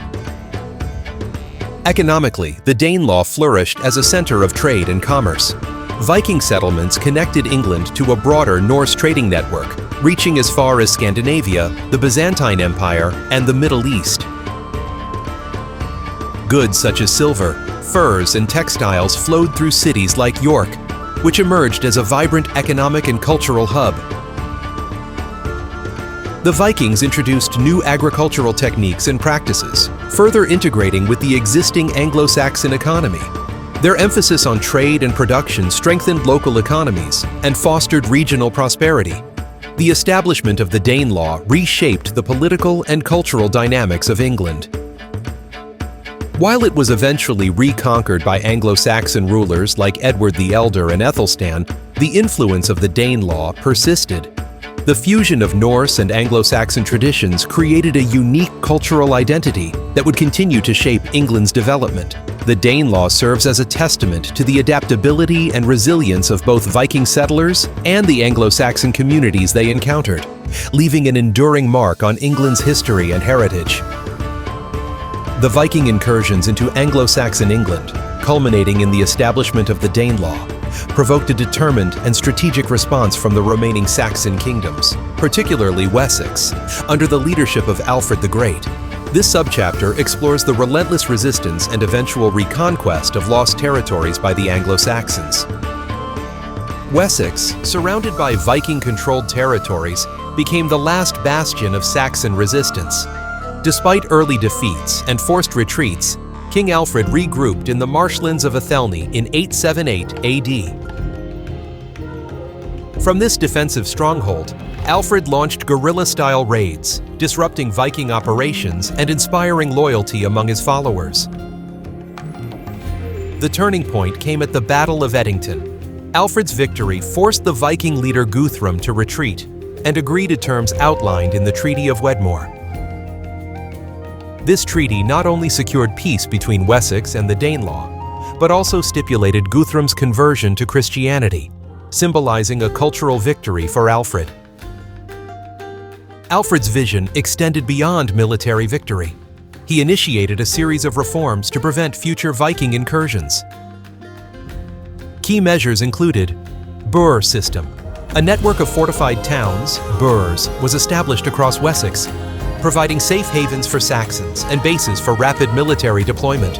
Economically, the Danelaw flourished as a center of trade and commerce. Viking settlements connected England to a broader Norse trading network, reaching as far as Scandinavia, the Byzantine Empire, and the Middle East. Goods such as silver, furs, and textiles flowed through cities like York, which emerged as a vibrant economic and cultural hub. The Vikings introduced new agricultural techniques and practices, further integrating with the existing Anglo-Saxon economy. Their emphasis on trade and production strengthened local economies and fostered regional prosperity. The establishment of the Danelaw reshaped the political and cultural dynamics of England. While it was eventually reconquered by Anglo-Saxon rulers like Edward the Elder and Aethelstan, the influence of the Danelaw persisted. The fusion of Norse and Anglo-Saxon traditions created a unique cultural identity that would continue to shape England's development. The Danelaw serves as a testament to the adaptability and resilience of both Viking settlers and the Anglo-Saxon communities they encountered, leaving an enduring mark on England's history and heritage. The Viking incursions into Anglo-Saxon England, culminating in the establishment of the Danelaw, provoked a determined and strategic response from the remaining Saxon kingdoms, particularly Wessex, under the leadership of Alfred the Great. This subchapter explores the relentless resistance and eventual reconquest of lost territories by the Anglo-Saxons. Wessex, surrounded by Viking-controlled territories, became the last bastion of Saxon resistance. Despite early defeats and forced retreats, King Alfred regrouped in the marshlands of Athelney in 878 AD. From this defensive stronghold, Alfred launched guerrilla-style raids, disrupting Viking operations and inspiring loyalty among his followers. The turning point came at the Battle of Edington. Alfred's victory forced the Viking leader Guthrum to retreat and agree to terms outlined in the Treaty of Wedmore. This treaty not only secured peace between Wessex and the Danelaw, but also stipulated Guthrum's conversion to Christianity, symbolizing a cultural victory for Alfred. Alfred's vision extended beyond military victory. He initiated a series of reforms to prevent future Viking incursions. Key measures included Burr system. A network of fortified towns, burhs, was established across Wessex, providing safe havens for Saxons and bases for rapid military deployment.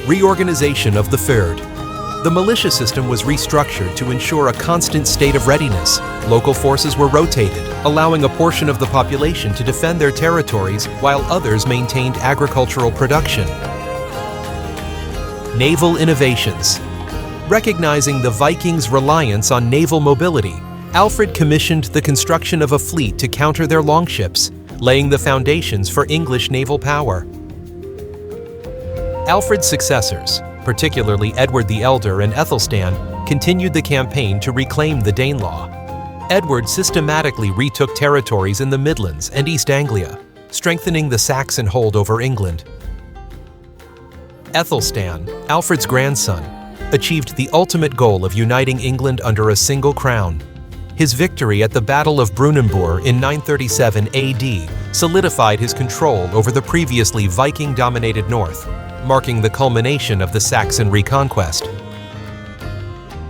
Reorganization of the fyrd. The militia system was restructured to ensure a constant state of readiness. Local forces were rotated, allowing a portion of the population to defend their territories while others maintained agricultural production. Naval innovations. Recognizing the Vikings' reliance on naval mobility, Alfred commissioned the construction of a fleet to counter their longships, laying the foundations for English naval power. Alfred's successors, particularly Edward the Elder and Aethelstan, continued the campaign to reclaim the Danelaw. Edward systematically retook territories in the Midlands and East Anglia, strengthening the Saxon hold over England. Aethelstan, Alfred's grandson, achieved the ultimate goal of uniting England under a single crown. His victory at the Battle of Brunanburh in 937 AD solidified his control over the previously Viking-dominated north, marking the culmination of the Saxon reconquest.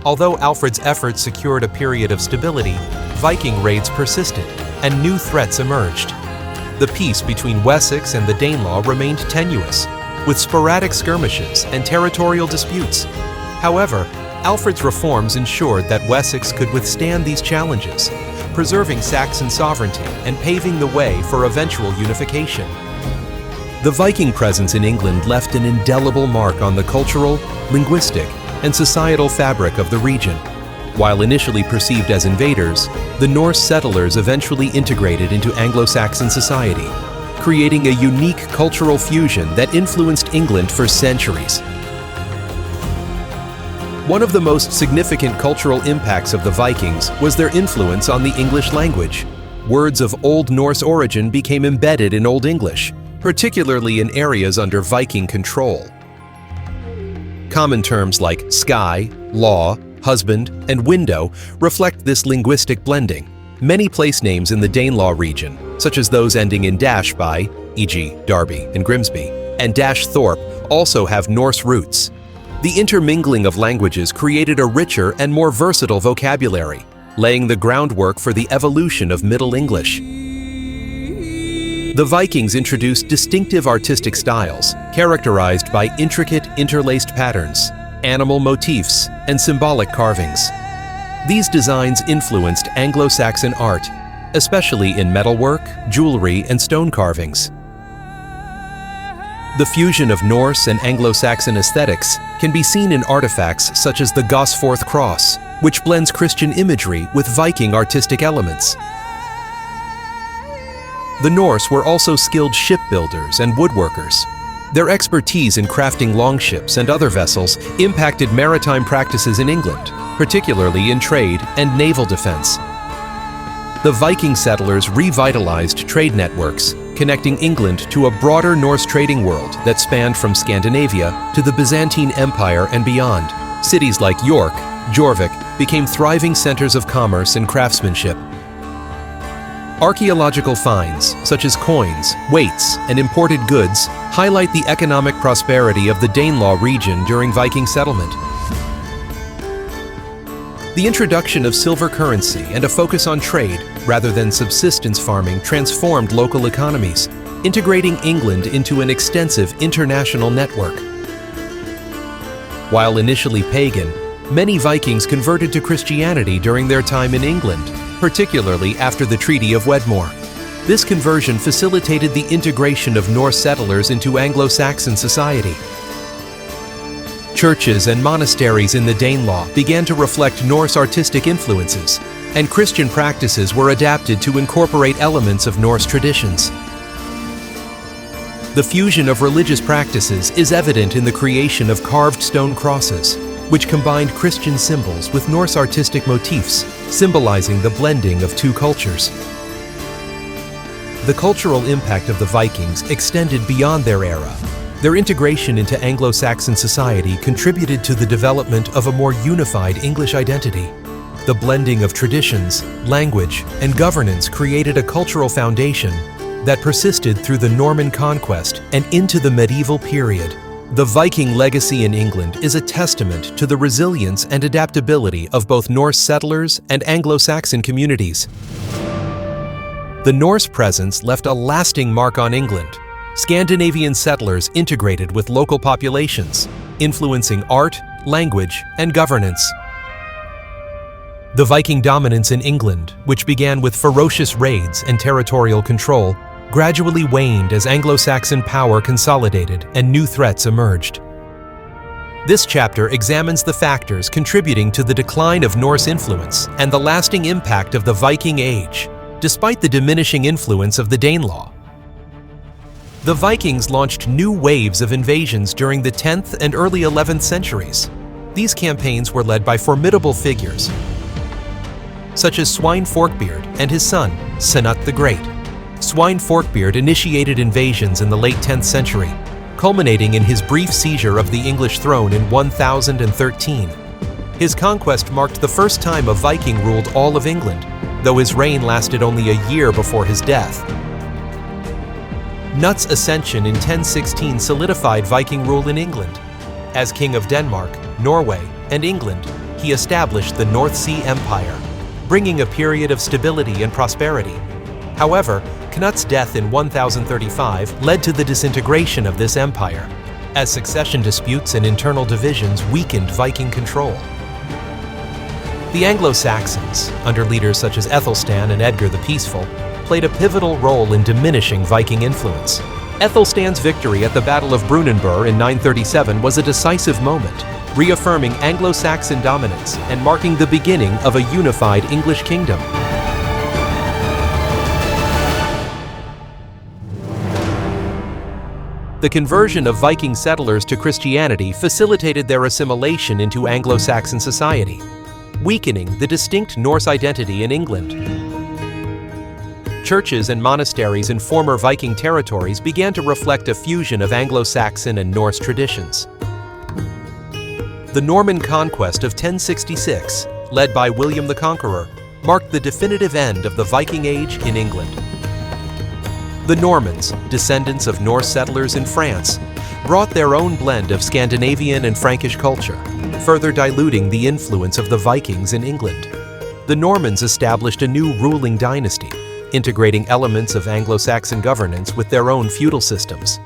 Although Alfred's efforts secured a period of stability, Viking raids persisted, and new threats emerged. The peace between Wessex and the Danelaw remained tenuous, with sporadic skirmishes and territorial disputes. However, Alfred's reforms ensured that Wessex could withstand these challenges, preserving Saxon sovereignty and paving the way for eventual unification. The Viking presence in England left an indelible mark on the cultural, linguistic, and societal fabric of the region. While initially perceived as invaders, the Norse settlers eventually integrated into Anglo-Saxon society, creating a unique cultural fusion that influenced England for centuries. One of the most significant cultural impacts of the Vikings was their influence on the English language. Words of Old Norse origin became embedded in Old English, particularly in areas under Viking control. Common terms like sky, law, husband, and window reflect this linguistic blending. Many place names in the Danelaw region, such as those ending in dash by, e.g. Derby and Grimsby, and dash Thorpe, also have Norse roots. The intermingling of languages created a richer and more versatile vocabulary, laying the groundwork for the evolution of Middle English. The Vikings introduced distinctive artistic styles, characterized by intricate interlaced patterns, animal motifs, and symbolic carvings. These designs influenced Anglo-Saxon art, especially in metalwork, jewelry, and stone carvings. The fusion of Norse and Anglo-Saxon aesthetics can be seen in artifacts such as the Gosforth Cross, which blends Christian imagery with Viking artistic elements. The Norse were also skilled shipbuilders and woodworkers. Their expertise in crafting longships and other vessels impacted maritime practices in England, particularly in trade and naval defense. The Viking settlers revitalized trade networks, connecting England to a broader Norse trading world that spanned from Scandinavia to the Byzantine Empire and beyond. Cities like York, Jorvik became thriving centers of commerce and craftsmanship. Archaeological finds, such as coins, weights, and imported goods, highlight the economic prosperity of the Danelaw region during Viking settlement. The introduction of silver currency and a focus on trade, rather than subsistence farming, transformed local economies, integrating England into an extensive international network. While initially pagan, many Vikings converted to Christianity during their time in England, particularly after the Treaty of Wedmore. This conversion facilitated the integration of Norse settlers into Anglo-Saxon society. Churches and monasteries in the Danelaw began to reflect Norse artistic influences, and Christian practices were adapted to incorporate elements of Norse traditions. The fusion of religious practices is evident in the creation of carved stone crosses, which combined Christian symbols with Norse artistic motifs, symbolizing the blending of two cultures. The cultural impact of the Vikings extended beyond their era. Their integration into Anglo-Saxon society contributed to the development of a more unified English identity. The blending of traditions, language, and governance created a cultural foundation that persisted through the Norman conquest and into the medieval period. The Viking legacy in England is a testament to the resilience and adaptability of both Norse settlers and Anglo-Saxon communities. The Norse presence left a lasting mark on England. Scandinavian settlers integrated with local populations, influencing art, language, and governance. The Viking dominance in England, which began with ferocious raids and territorial control, gradually waned as Anglo-Saxon power consolidated and new threats emerged. This chapter examines the factors contributing to the decline of Norse influence and the lasting impact of the Viking Age, despite the diminishing influence of the Danelaw. The Vikings launched new waves of invasions during the 10th and early 11th centuries. These campaigns were led by formidable figures, such as Svein Forkbeard and his son, Sunut the Great. Svein Forkbeard initiated invasions in the late 10th century, culminating in his brief seizure of the English throne in 1013. His conquest marked the first time a Viking ruled all of England, though his reign lasted only a year before his death. Knut's ascension in 1016 solidified Viking rule in England. As King of Denmark, Norway, and England, he established the North Sea Empire, bringing a period of stability and prosperity. However, Knut's death in 1035 led to the disintegration of this empire, as succession disputes and internal divisions weakened Viking control. The Anglo-Saxons, under leaders such as Ethelstan and Edgar the Peaceful, played a pivotal role in diminishing Viking influence. Ethelstan's victory at the Battle of Brunanburh in 937 was a decisive moment, reaffirming Anglo-Saxon dominance and marking the beginning of a unified English kingdom. The conversion of Viking settlers to Christianity facilitated their assimilation into Anglo-Saxon society, weakening the distinct Norse identity in England. Churches and monasteries in former Viking territories began to reflect a fusion of Anglo-Saxon and Norse traditions. The Norman conquest of 1066, led by William the Conqueror, marked the definitive end of the Viking Age in England. The Normans, descendants of Norse settlers in France, brought their own blend of Scandinavian and Frankish culture, further diluting the influence of the Vikings in England. The Normans established a new ruling dynasty, integrating elements of Anglo-Saxon governance with their own feudal systems.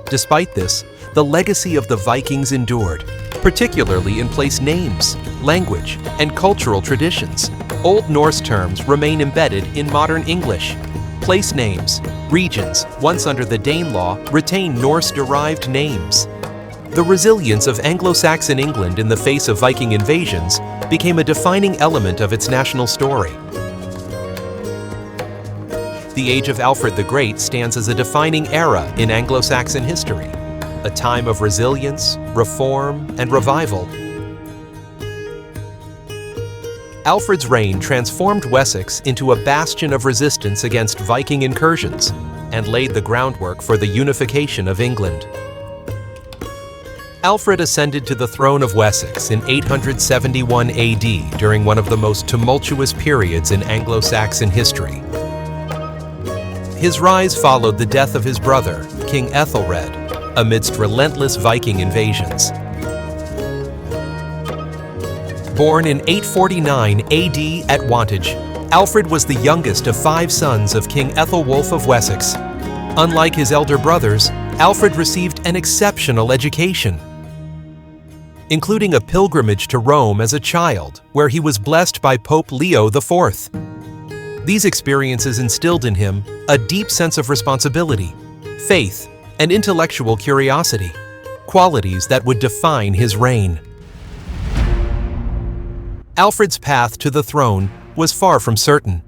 Despite this, the legacy of the Vikings endured, particularly in place names, language, and cultural traditions. Old Norse terms remain embedded in modern English. Place names, regions, once under the Danelaw, retain Norse-derived names. The resilience of Anglo-Saxon England in the face of Viking invasions became a defining element of its national story. The age of Alfred the Great stands as a defining era in Anglo-Saxon history, a time of resilience, reform, and revival. Alfred's reign transformed Wessex into a bastion of resistance against Viking incursions and laid the groundwork for the unification of England. Alfred ascended to the throne of Wessex in 871 AD during one of the most tumultuous periods in Anglo-Saxon history. His rise followed the death of his brother, King Ethelred, amidst relentless Viking invasions. Born in 849 AD at Wantage, Alfred was the youngest of 5 sons of King Ethelwulf of Wessex. Unlike his elder brothers, Alfred received an exceptional education, including a pilgrimage to Rome as a child, where he was blessed by Pope Leo IV. These experiences instilled in him a deep sense of responsibility, faith, and intellectual curiosity, qualities that would define his reign. Alfred's path to the throne was far from certain.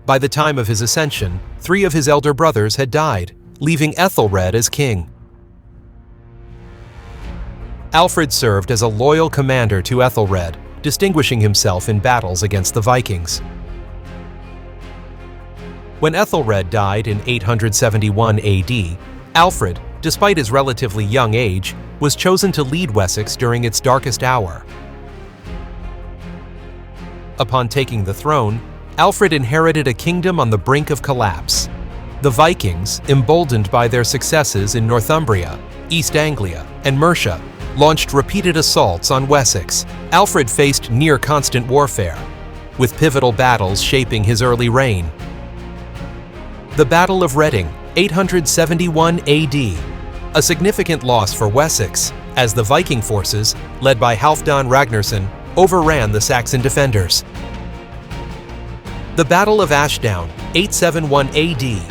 By the time of his ascension, 3 of his elder brothers had died, leaving Ethelred as king. Alfred served as a loyal commander to Ethelred, distinguishing himself in battles against the Vikings. When Ethelred died in 871 AD, Alfred, despite his relatively young age, was chosen to lead Wessex during its darkest hour. Upon taking the throne, Alfred inherited a kingdom on the brink of collapse. The Vikings, emboldened by their successes in Northumbria, East Anglia, and Mercia, launched repeated assaults on Wessex. Alfred faced near-constant warfare, with pivotal battles shaping his early reign. The Battle of Reading, 871 AD, a significant loss for Wessex, as the Viking forces, led by Halfdan Ragnarsson, overran the Saxon defenders. The Battle of Ashdown, 871 AD,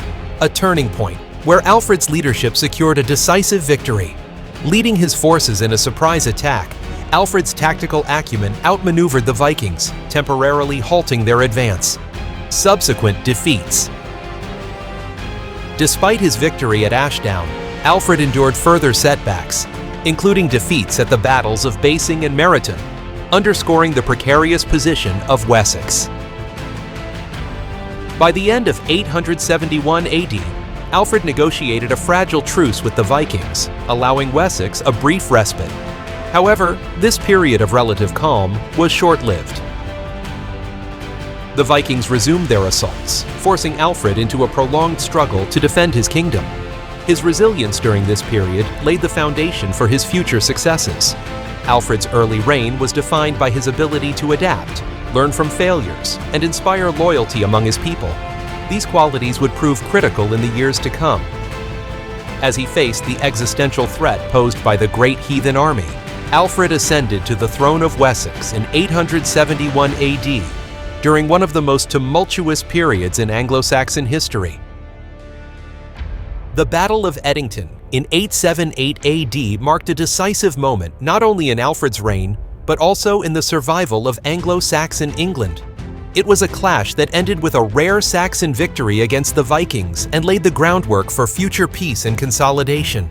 a turning point where Alfred's leadership secured a decisive victory. Leading his forces in a surprise attack, Alfred's tactical acumen outmaneuvered the Vikings, temporarily halting their advance. Subsequent defeats. Despite his victory at Ashdown, Alfred endured further setbacks, including defeats at the battles of Basing and Meriton, underscoring the precarious position of Wessex. By the end of 871 AD, Alfred negotiated a fragile truce with the Vikings, allowing Wessex a brief respite. However, this period of relative calm was short-lived. The Vikings resumed their assaults, forcing Alfred into a prolonged struggle to defend his kingdom. His resilience during this period laid the foundation for his future successes. Alfred's early reign was defined by his ability to adapt, learn from failures, and inspire loyalty among his people. These qualities would prove critical in the years to come. As he faced the existential threat posed by the Great Heathen Army, Alfred ascended to the throne of Wessex in 871 AD, during one of the most tumultuous periods in Anglo-Saxon history. The Battle of Edington in 878 AD marked a decisive moment not only in Alfred's reign, but also in the survival of Anglo-Saxon England. It was a clash that ended with a rare Saxon victory against the Vikings and laid the groundwork for future peace and consolidation.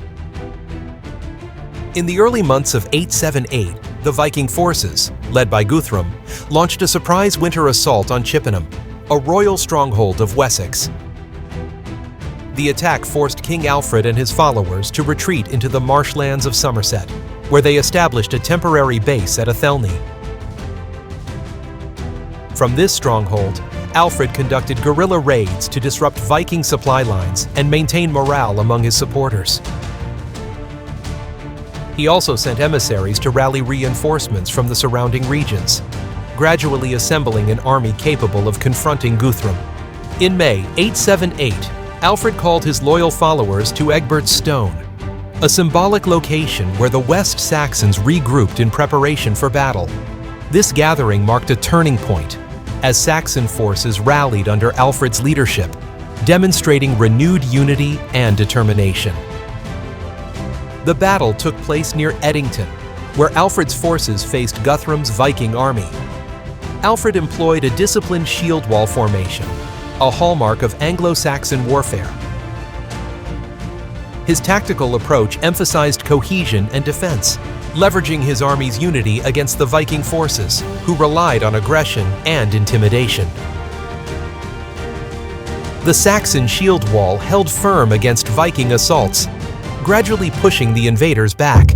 In the early months of 878, the Viking forces, led by Guthrum, launched a surprise winter assault on Chippenham, a royal stronghold of Wessex. The attack forced King Alfred and his followers to retreat into the marshlands of Somerset, where they established a temporary base at Athelney. From this stronghold, Alfred conducted guerrilla raids to disrupt Viking supply lines and maintain morale among his supporters. He also sent emissaries to rally reinforcements from the surrounding regions, gradually assembling an army capable of confronting Guthrum. In May 878, Alfred called his loyal followers to Egbert's Stone, a symbolic location where the West Saxons regrouped in preparation for battle. This gathering marked a turning point, as Saxon forces rallied under Alfred's leadership, demonstrating renewed unity and determination. The battle took place near Edington, where Alfred's forces faced Guthrum's Viking army. Alfred employed a disciplined shield wall formation, a hallmark of Anglo-Saxon warfare. His tactical approach emphasized cohesion and defense, leveraging his army's unity against the Viking forces, who relied on aggression and intimidation. The Saxon shield wall held firm against Viking assaults, gradually pushing the invaders back.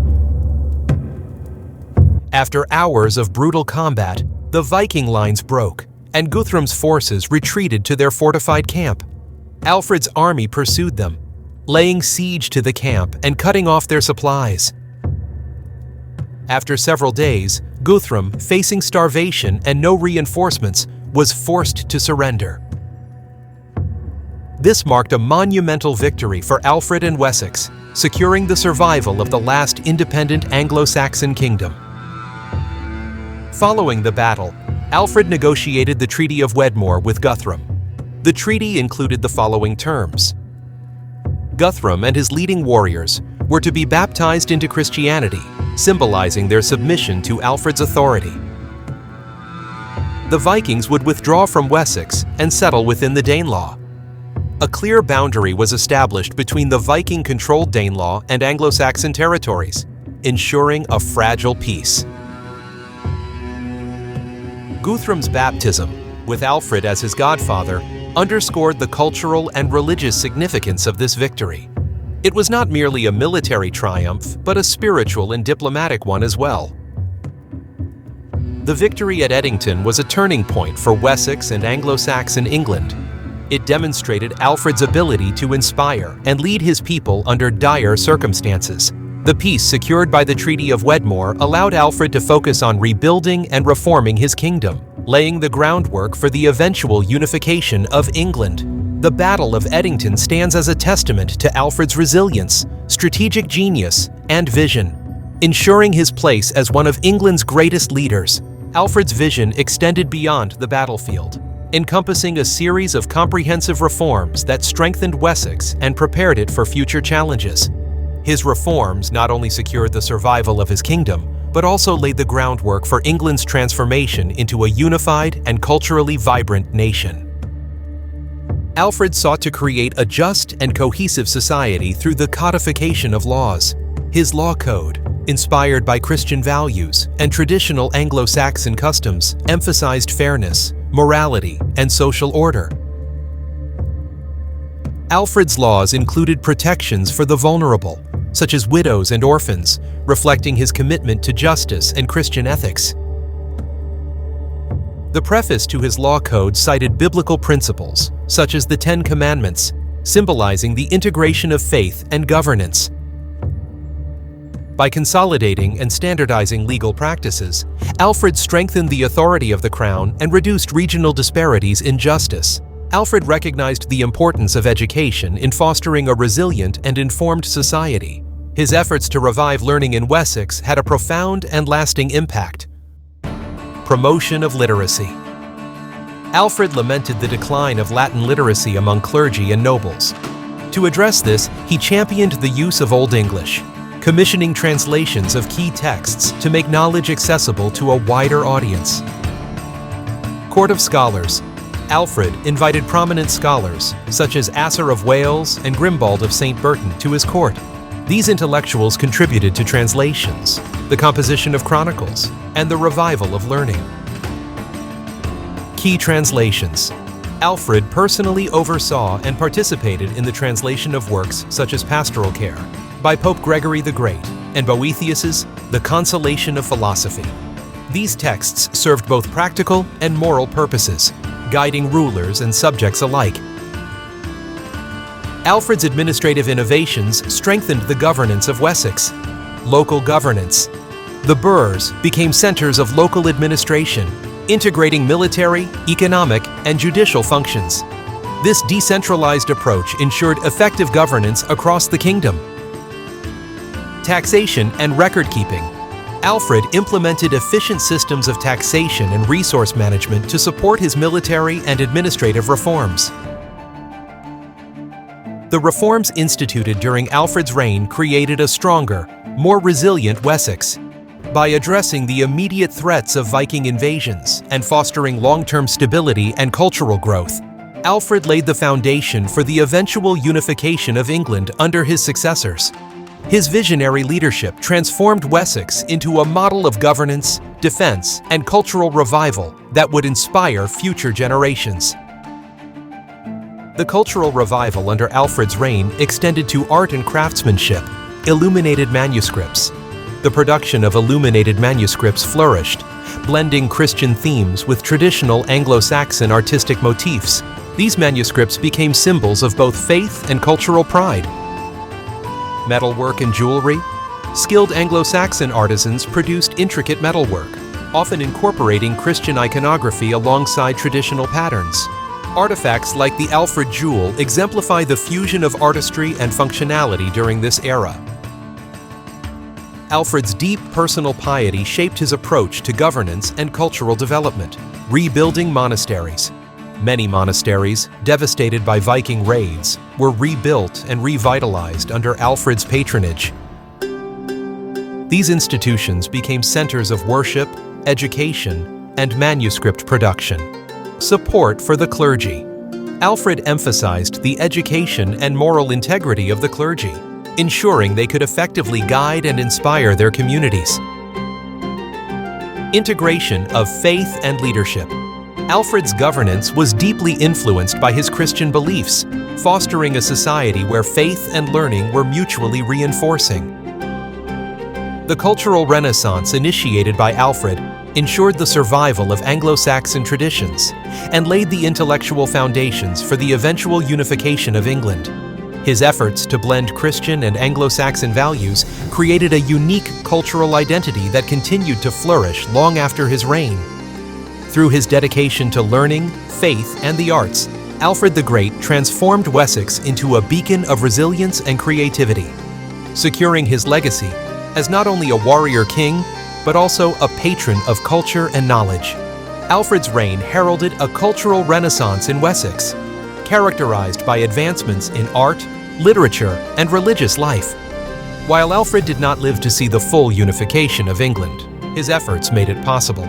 After hours of brutal combat, the Viking lines broke, and Guthrum's forces retreated to their fortified camp. Alfred's army pursued them, laying siege to the camp and cutting off their supplies. After several days, Guthrum, facing starvation and no reinforcements, was forced to surrender. This marked a monumental victory for Alfred and Wessex, securing the survival of the last independent Anglo-Saxon kingdom. Following the battle, Alfred negotiated the Treaty of Wedmore with Guthrum. The treaty included the following terms. Guthrum and his leading warriors were to be baptized into Christianity, symbolizing their submission to Alfred's authority. The Vikings would withdraw from Wessex and settle within the Danelaw. A clear boundary was established between the Viking-controlled Danelaw and Anglo-Saxon territories, ensuring a fragile peace. Guthrum's baptism, with Alfred as his godfather, underscored the cultural and religious significance of this victory. It was not merely a military triumph, but a spiritual and diplomatic one as well. The victory at Edington was a turning point for Wessex and Anglo-Saxon England. It demonstrated Alfred's ability to inspire and lead his people under dire circumstances. The peace secured by the Treaty of Wedmore allowed Alfred to focus on rebuilding and reforming his kingdom, laying the groundwork for the eventual unification of England. The Battle of Edington stands as a testament to Alfred's resilience, strategic genius, and vision. Ensuring his place as one of England's greatest leaders, Alfred's vision extended beyond the battlefield, encompassing a series of comprehensive reforms that strengthened Wessex and prepared it for future challenges. His reforms not only secured the survival of his kingdom, but also laid the groundwork for England's transformation into a unified and culturally vibrant nation. Alfred sought to create a just and cohesive society through the codification of laws. His law code, inspired by Christian values and traditional Anglo-Saxon customs, emphasized fairness, morality, and social order. Alfred's laws included protections for the vulnerable, such as widows and orphans, reflecting his commitment to justice and Christian ethics. The preface to his law code cited biblical principles, such as the Ten Commandments, symbolizing the integration of faith and governance. By consolidating and standardizing legal practices, Alfred strengthened the authority of the crown and reduced regional disparities in justice. Alfred recognized the importance of education in fostering a resilient and informed society. His efforts to revive learning in Wessex had a profound and lasting impact. Promotion of literacy. Alfred lamented the decline of Latin literacy among clergy and nobles. To address this, he championed the use of Old English, commissioning translations of key texts to make knowledge accessible to a wider audience. Court of Scholars. Alfred invited prominent scholars, such as Asser of Wales and Grimbald of St. Burton, to his court. These intellectuals contributed to translations, the composition of chronicles, and the revival of learning. Key translations. Alfred personally oversaw and participated in the translation of works such as Pastoral Care by Pope Gregory the Great and Boethius's The Consolation of Philosophy. These texts served both practical and moral purposes, guiding rulers and subjects alike. Alfred's administrative innovations strengthened the governance of Wessex. Local governance. The burghs became centers of local administration, integrating military, economic, and judicial functions. This decentralized approach ensured effective governance across the kingdom. Taxation and record-keeping. Alfred implemented efficient systems of taxation and resource management to support his military and administrative reforms. The reforms instituted during Alfred's reign created a stronger, more resilient Wessex. By addressing the immediate threats of Viking invasions and fostering long-term stability and cultural growth, Alfred laid the foundation for the eventual unification of England under his successors. His visionary leadership transformed Wessex into a model of governance, defense, and cultural revival that would inspire future generations. The cultural revival under Alfred's reign extended to art and craftsmanship, illuminated manuscripts. The production of illuminated manuscripts flourished, blending Christian themes with traditional Anglo-Saxon artistic motifs. These manuscripts became symbols of both faith and cultural pride. Metalwork and jewelry. Skilled Anglo-Saxon artisans produced intricate metalwork, often incorporating Christian iconography alongside traditional patterns. Artifacts like the Alfred jewel exemplify the fusion of artistry and functionality during this era. Alfred's deep personal piety shaped his approach to governance and cultural development, rebuilding monasteries. Many monasteries, devastated by Viking raids, were rebuilt and revitalized under Alfred's patronage. These institutions became centers of worship, education, and manuscript production. Support for the clergy. Alfred emphasized the education and moral integrity of the clergy, ensuring they could effectively guide and inspire their communities. Integration of faith and leadership. Alfred's governance was deeply influenced by his Christian beliefs, fostering a society where faith and learning were mutually reinforcing. The cultural renaissance initiated by Alfred ensured the survival of Anglo-Saxon traditions and laid the intellectual foundations for the eventual unification of England. His efforts to blend Christian and Anglo-Saxon values created a unique cultural identity that continued to flourish long after his reign. Through his dedication to learning, faith, and the arts, Alfred the Great transformed Wessex into a beacon of resilience and creativity, securing his legacy as not only a warrior king, but also a patron of culture and knowledge. Alfred's reign heralded a cultural renaissance in Wessex, characterized by advancements in art, literature, and religious life. While Alfred did not live to see the full unification of England, his efforts made it possible.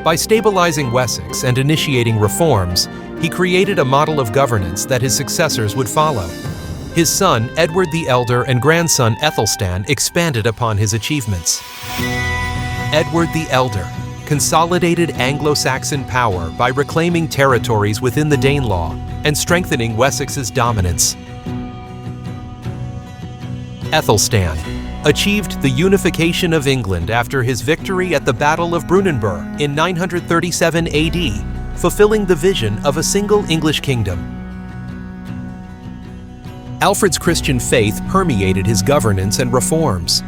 By stabilizing Wessex and initiating reforms, he created a model of governance that his successors would follow. His son, Edward the Elder, and grandson, Ethelstan, expanded upon his achievements. Edward the Elder consolidated Anglo-Saxon power by reclaiming territories within the Danelaw and strengthening Wessex's dominance. Ethelstan achieved the unification of England after his victory at the Battle of Brunanburh in 937 AD, fulfilling the vision of a single English kingdom. Alfred's Christian faith permeated his governance and reforms.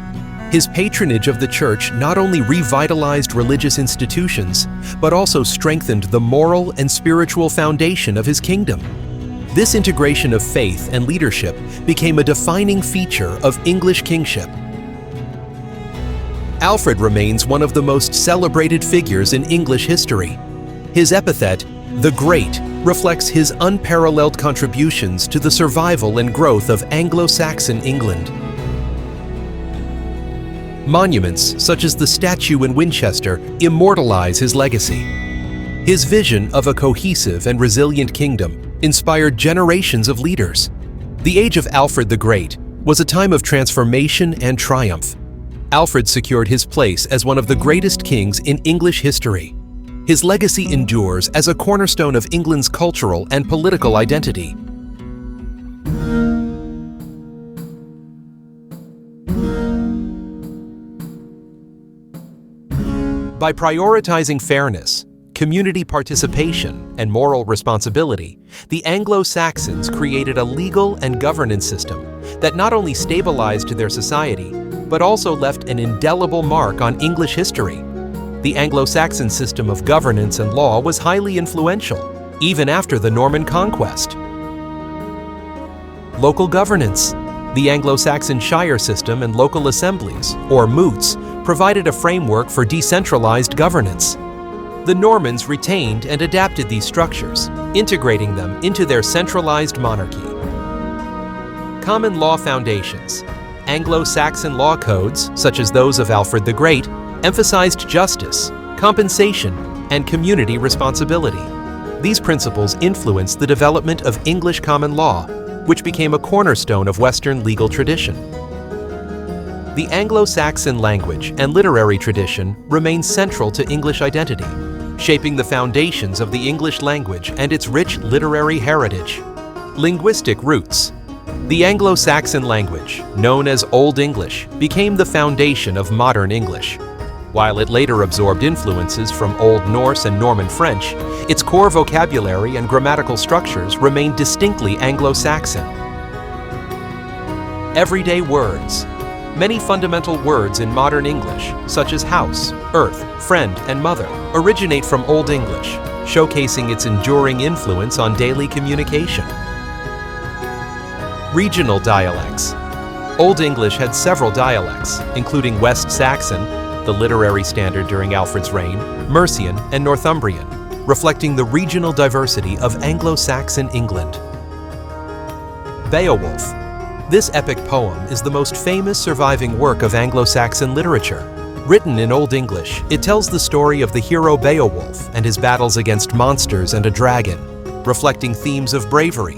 His patronage of the church not only revitalized religious institutions, but also strengthened the moral and spiritual foundation of his kingdom. This integration of faith and leadership became a defining feature of English kingship. Alfred remains one of the most celebrated figures in English history. His epithet, The Great reflects his unparalleled contributions to the survival and growth of Anglo-Saxon England. Monuments, such as the statue in Winchester, immortalize his legacy. His vision of a cohesive and resilient kingdom inspired generations of leaders. The age of Alfred the Great was a time of transformation and triumph. Alfred secured his place as one of the greatest kings in English history. His legacy endures as a cornerstone of England's cultural and political identity. By prioritizing fairness, community participation, and moral responsibility, the Anglo-Saxons created a legal and governance system that not only stabilized their society, but also left an indelible mark on English history. The Anglo-Saxon system of governance and law was highly influential, even after the Norman conquest. Local governance. The Anglo-Saxon shire system and local assemblies, or moots, provided a framework for decentralized governance. The Normans retained and adapted these structures, integrating them into their centralized monarchy. Common law foundations. Anglo-Saxon law codes, such as those of Alfred the Great, emphasized justice, compensation, and community responsibility. These principles influenced the development of English common law, which became a cornerstone of Western legal tradition. The Anglo-Saxon language and literary tradition remain central to English identity, shaping the foundations of the English language and its rich literary heritage. Linguistic roots. The Anglo-Saxon language, known as Old English, became the foundation of modern English. While it later absorbed influences from Old Norse and Norman French, its core vocabulary and grammatical structures remained distinctly Anglo-Saxon. Everyday words. Many fundamental words in modern English, such as house, earth, friend, and mother, originate from Old English, showcasing its enduring influence on daily communication. Regional dialects. Old English had several dialects, including West Saxon, the literary standard during Alfred's reign, Mercian, and Northumbrian, reflecting the regional diversity of Anglo-Saxon England. Beowulf. This epic poem is the most famous surviving work of Anglo-Saxon literature. Written in Old English, it tells the story of the hero Beowulf and his battles against monsters and a dragon, reflecting themes of bravery,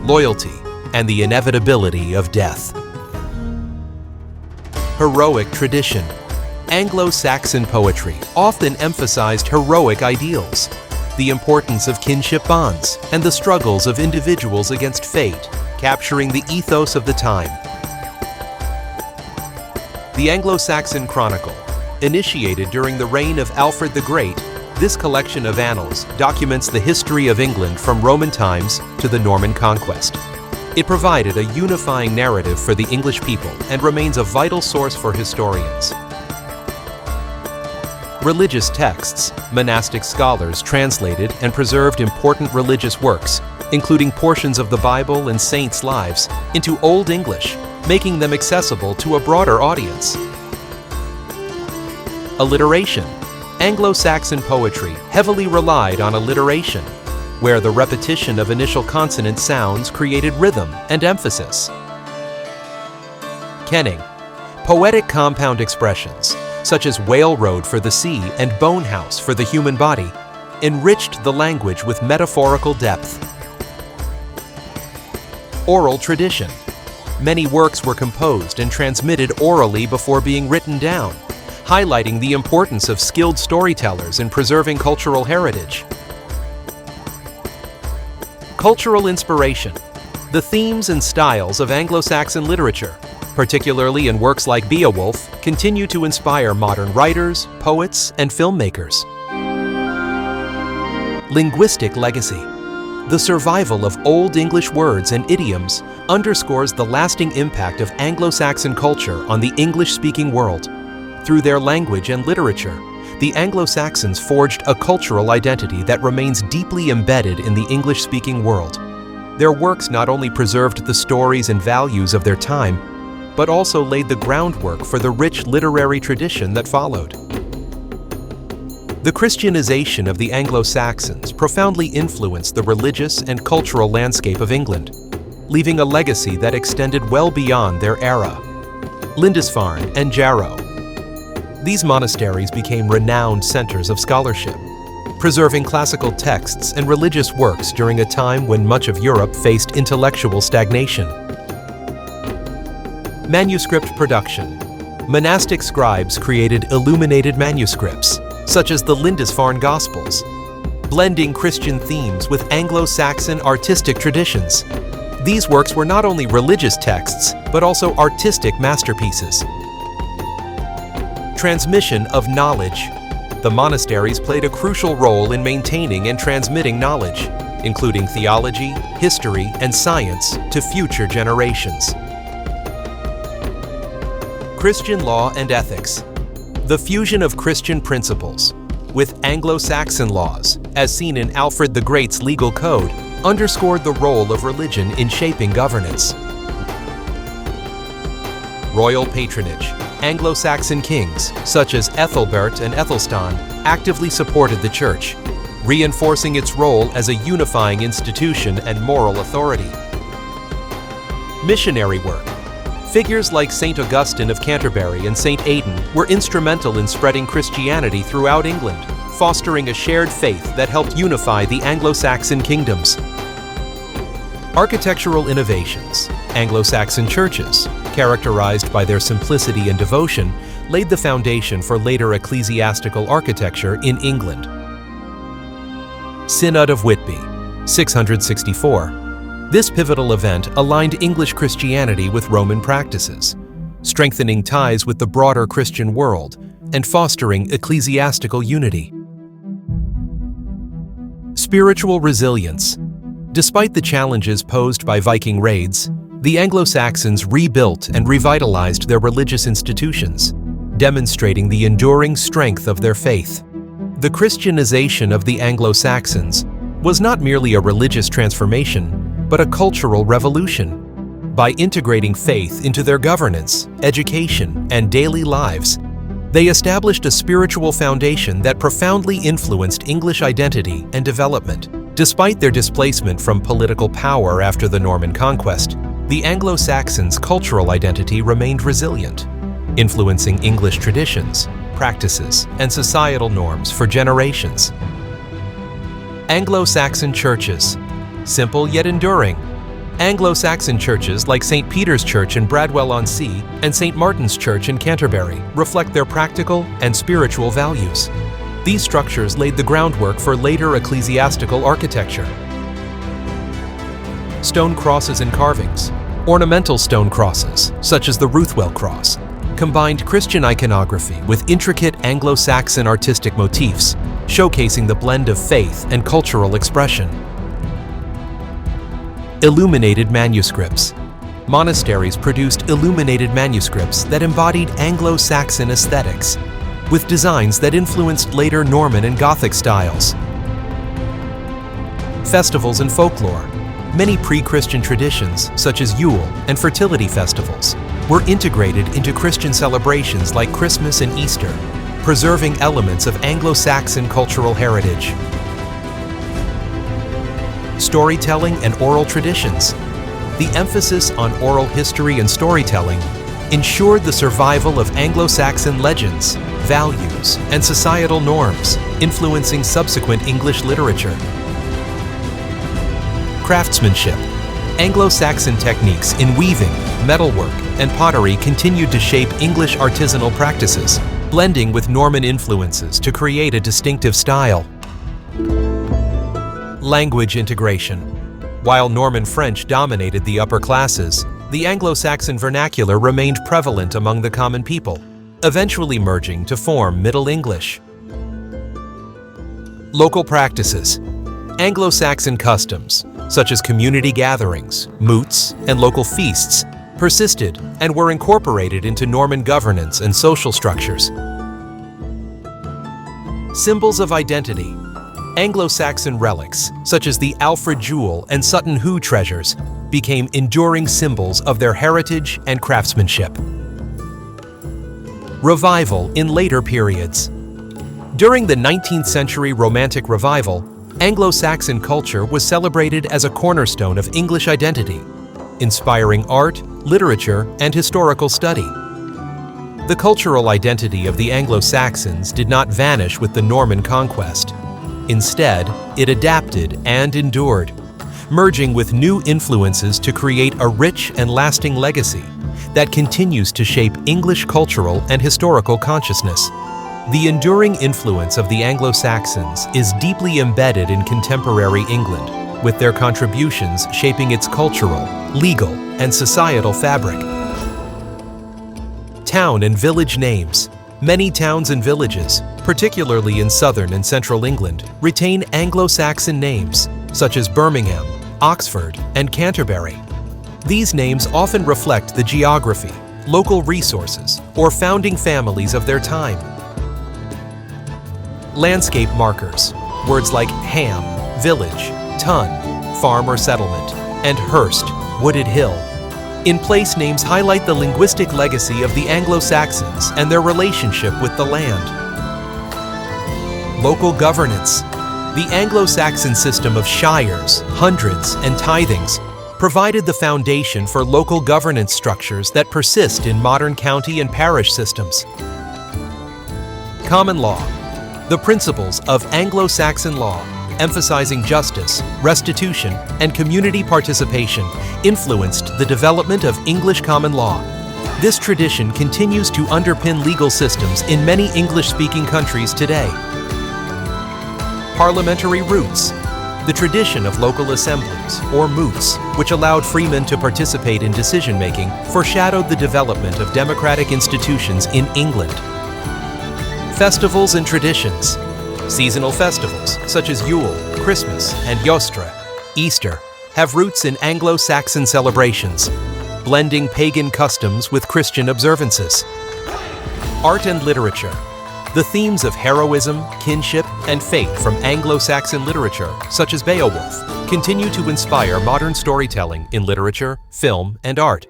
loyalty, and the inevitability of death. Heroic tradition. Anglo-Saxon poetry often emphasized heroic ideals, the importance of kinship bonds, and the struggles of individuals against fate, capturing the ethos of the time. The Anglo-Saxon Chronicle. Initiated during the reign of Alfred the Great, this collection of annals documents the history of England from Roman times to the Norman conquest. It provided a unifying narrative for the English people and remains a vital source for historians. Religious texts. Monastic scholars translated and preserved important religious works, including portions of the Bible and saints' lives, into Old English, making them accessible to a broader audience. Alliteration. Anglo-Saxon poetry heavily relied on alliteration, where the repetition of initial consonant sounds created rhythm and emphasis. Kenning. Poetic compound expressions, such as whale road for the sea and bone house for the human body, enriched the language with metaphorical depth. Oral tradition. Many works were composed and transmitted orally before being written down, highlighting the importance of skilled storytellers in preserving cultural heritage. Cultural inspiration. The themes and styles of Anglo-Saxon literature, particularly in works like Beowulf, continue to inspire modern writers, poets, and filmmakers. Linguistic legacy. The survival of Old English words and idioms underscores the lasting impact of Anglo-Saxon culture on the English-speaking world. Through their language and literature, the Anglo-Saxons forged a cultural identity that remains deeply embedded in the English-speaking world. Their works not only preserved the stories and values of their time, but also laid the groundwork for the rich literary tradition that followed. The Christianization of the Anglo-Saxons profoundly influenced the religious and cultural landscape of England, leaving a legacy that extended well beyond their era. Lindisfarne and Jarrow. These monasteries became renowned centers of scholarship, preserving classical texts and religious works during a time when much of Europe faced intellectual stagnation. Manuscript production. Monastic scribes created illuminated manuscripts, such as the Lindisfarne Gospels, blending Christian themes with Anglo-Saxon artistic traditions. These works were not only religious texts, but also artistic masterpieces. Transmission of knowledge. The monasteries played a crucial role in maintaining and transmitting knowledge, including theology, history, and science, to future generations. Christian law and ethics. The fusion of Christian principles with Anglo-Saxon laws, as seen in Alfred the Great's legal code, underscored the role of religion in shaping governance. Royal patronage. Anglo-Saxon kings, such as Ethelbert and Ethelstan, actively supported the Church, reinforcing its role as a unifying institution and moral authority. Missionary work. Figures like St. Augustine of Canterbury and St. Aidan were instrumental in spreading Christianity throughout England, fostering a shared faith that helped unify the Anglo-Saxon kingdoms. Architectural innovations. Anglo-Saxon churches, characterized by their simplicity and devotion, laid the foundation for later ecclesiastical architecture in England. Synod of Whitby, 664. This pivotal event aligned English Christianity with Roman practices, strengthening ties with the broader Christian world and fostering ecclesiastical unity. Spiritual resilience. Despite the challenges posed by Viking raids, the Anglo-Saxons rebuilt and revitalized their religious institutions, demonstrating the enduring strength of their faith. The Christianization of the Anglo-Saxons was not merely a religious transformation, but a cultural revolution. By integrating faith into their governance, education, and daily lives, they established a spiritual foundation that profoundly influenced English identity and development. Despite their displacement from political power after the Norman conquest, the Anglo-Saxons' cultural identity remained resilient, influencing English traditions, practices, and societal norms for generations. Anglo-Saxon churches. Simple yet enduring. Anglo-Saxon churches like St. Peter's Church in Bradwell-on-Sea and St. Martin's Church in Canterbury reflect their practical and spiritual values. These structures laid the groundwork for later ecclesiastical architecture. Stone crosses and carvings. Ornamental stone crosses, such as the Ruthwell Cross, combined Christian iconography with intricate Anglo-Saxon artistic motifs, showcasing the blend of faith and cultural expression. Illuminated manuscripts. Monasteries produced illuminated manuscripts that embodied Anglo-Saxon aesthetics, with designs that influenced later Norman and Gothic styles. Festivals and folklore. Many pre-Christian traditions, such as Yule and fertility festivals, were integrated into Christian celebrations like Christmas and Easter, preserving elements of Anglo-Saxon cultural heritage. Storytelling and oral traditions. The emphasis on oral history and storytelling ensured the survival of Anglo-Saxon legends, values, and societal norms, influencing subsequent English literature. Craftsmanship. Anglo-Saxon techniques in weaving, metalwork, and pottery continued to shape English artisanal practices, blending with Norman influences to create a distinctive style. Language integration. While Norman French dominated the upper classes, the Anglo-Saxon vernacular remained prevalent among the common people, eventually merging to form Middle English. Local practices. Anglo-Saxon customs, such as community gatherings, moots, and local feasts, persisted and were incorporated into Norman governance and social structures. Symbols of identity. Anglo-Saxon relics, such as the Alfred Jewel and Sutton Hoo treasures, became enduring symbols of their heritage and craftsmanship. Revival in later periods. During the 19th century Romantic Revival, Anglo-Saxon culture was celebrated as a cornerstone of English identity, inspiring art, literature, and historical study. The cultural identity of the Anglo-Saxons did not vanish with the Norman conquest. Instead, it adapted and endured, merging with new influences to create a rich and lasting legacy that continues to shape English cultural and historical consciousness. The enduring influence of the Anglo-Saxons is deeply embedded in contemporary England, with their contributions shaping its cultural, legal, and societal fabric. Town and village names. Many towns and villages, particularly in southern and central England, retain Anglo-Saxon names, such as Birmingham, Oxford, and Canterbury. These names often reflect the geography, local resources, or founding families of their time. Landscape markers. Words like ham, village, ton, farm or settlement, and hurst, wooded hill. In-place names highlight the linguistic legacy of the Anglo-Saxons and their relationship with the land. Local governance. The Anglo-Saxon system of shires, hundreds, and tithings provided the foundation for local governance structures that persist in modern county and parish systems. Common law. The principles of Anglo-Saxon law, emphasizing justice, restitution, and community participation, influenced the development of English common law. This tradition continues to underpin legal systems in many English-speaking countries today. Parliamentary roots. The tradition of local assemblies, or moots, which allowed freemen to participate in decision-making, foreshadowed the development of democratic institutions in England. Festivals and traditions. Seasonal festivals, such as Yule, Christmas, and Yostra, Easter, have roots in Anglo-Saxon celebrations, blending pagan customs with Christian observances. Art and literature. The themes of heroism, kinship, and fate from Anglo-Saxon literature, such as Beowulf, continue to inspire modern storytelling in literature, film, and art.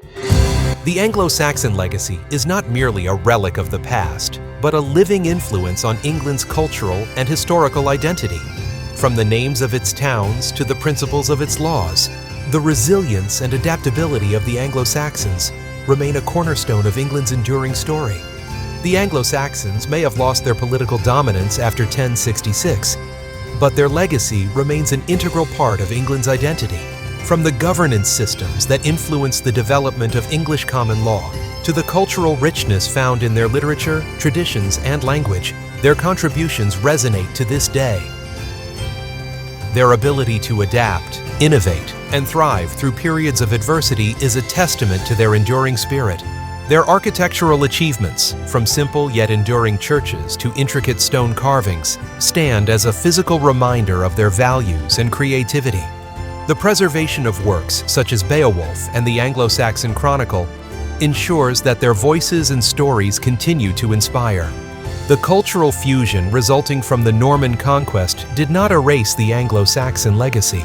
The Anglo-Saxon legacy is not merely a relic of the past, but a living influence on England's cultural and historical identity. From the names of its towns to the principles of its laws, the resilience and adaptability of the Anglo-Saxons remain a cornerstone of England's enduring story. The Anglo-Saxons may have lost their political dominance after 1066, but their legacy remains an integral part of England's identity. From the governance systems that influenced the development of English common law to the cultural richness found in their literature, traditions, and language, their contributions resonate to this day. Their ability to adapt, innovate, and thrive through periods of adversity is a testament to their enduring spirit. Their architectural achievements, from simple yet enduring churches to intricate stone carvings, stand as a physical reminder of their values and creativity. The preservation of works such as Beowulf and the Anglo-Saxon Chronicle ensures that their voices and stories continue to inspire. The cultural fusion resulting from the Norman conquest did not erase the Anglo-Saxon legacy,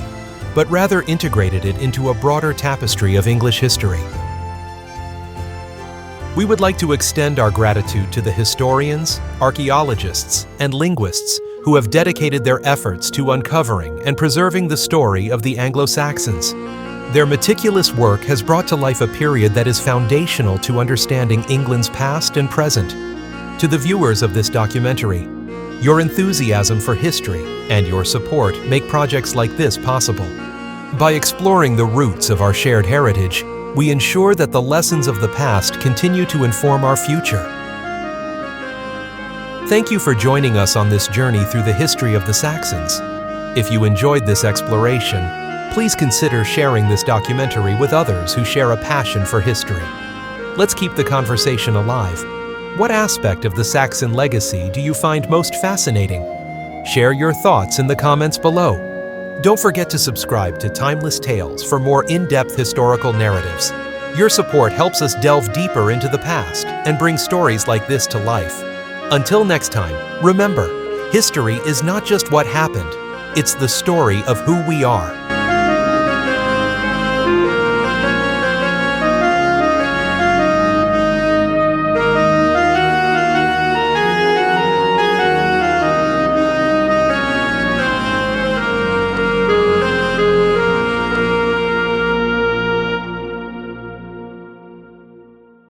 but rather integrated it into a broader tapestry of English history. We would like to extend our gratitude to the historians, archaeologists, and linguists who have dedicated their efforts to uncovering and preserving the story of the Anglo-Saxons. Their meticulous work has brought to life a period that is foundational to understanding England's past and present. To the viewers of this documentary, your enthusiasm for history and your support make projects like this possible. By exploring the roots of our shared heritage, we ensure that the lessons of the past continue to inform our future. Thank you for joining us on this journey through the history of the Saxons. If you enjoyed this exploration, please consider sharing this documentary with others who share a passion for history. Let's keep the conversation alive. What aspect of the Saxon legacy do you find most fascinating? Share your thoughts in the comments below. Don't forget to subscribe to Timeless Tales for more in-depth historical narratives. Your support helps us delve deeper into the past and bring stories like this to life. Until next time, remember, history is not just what happened, it's the story of who we are.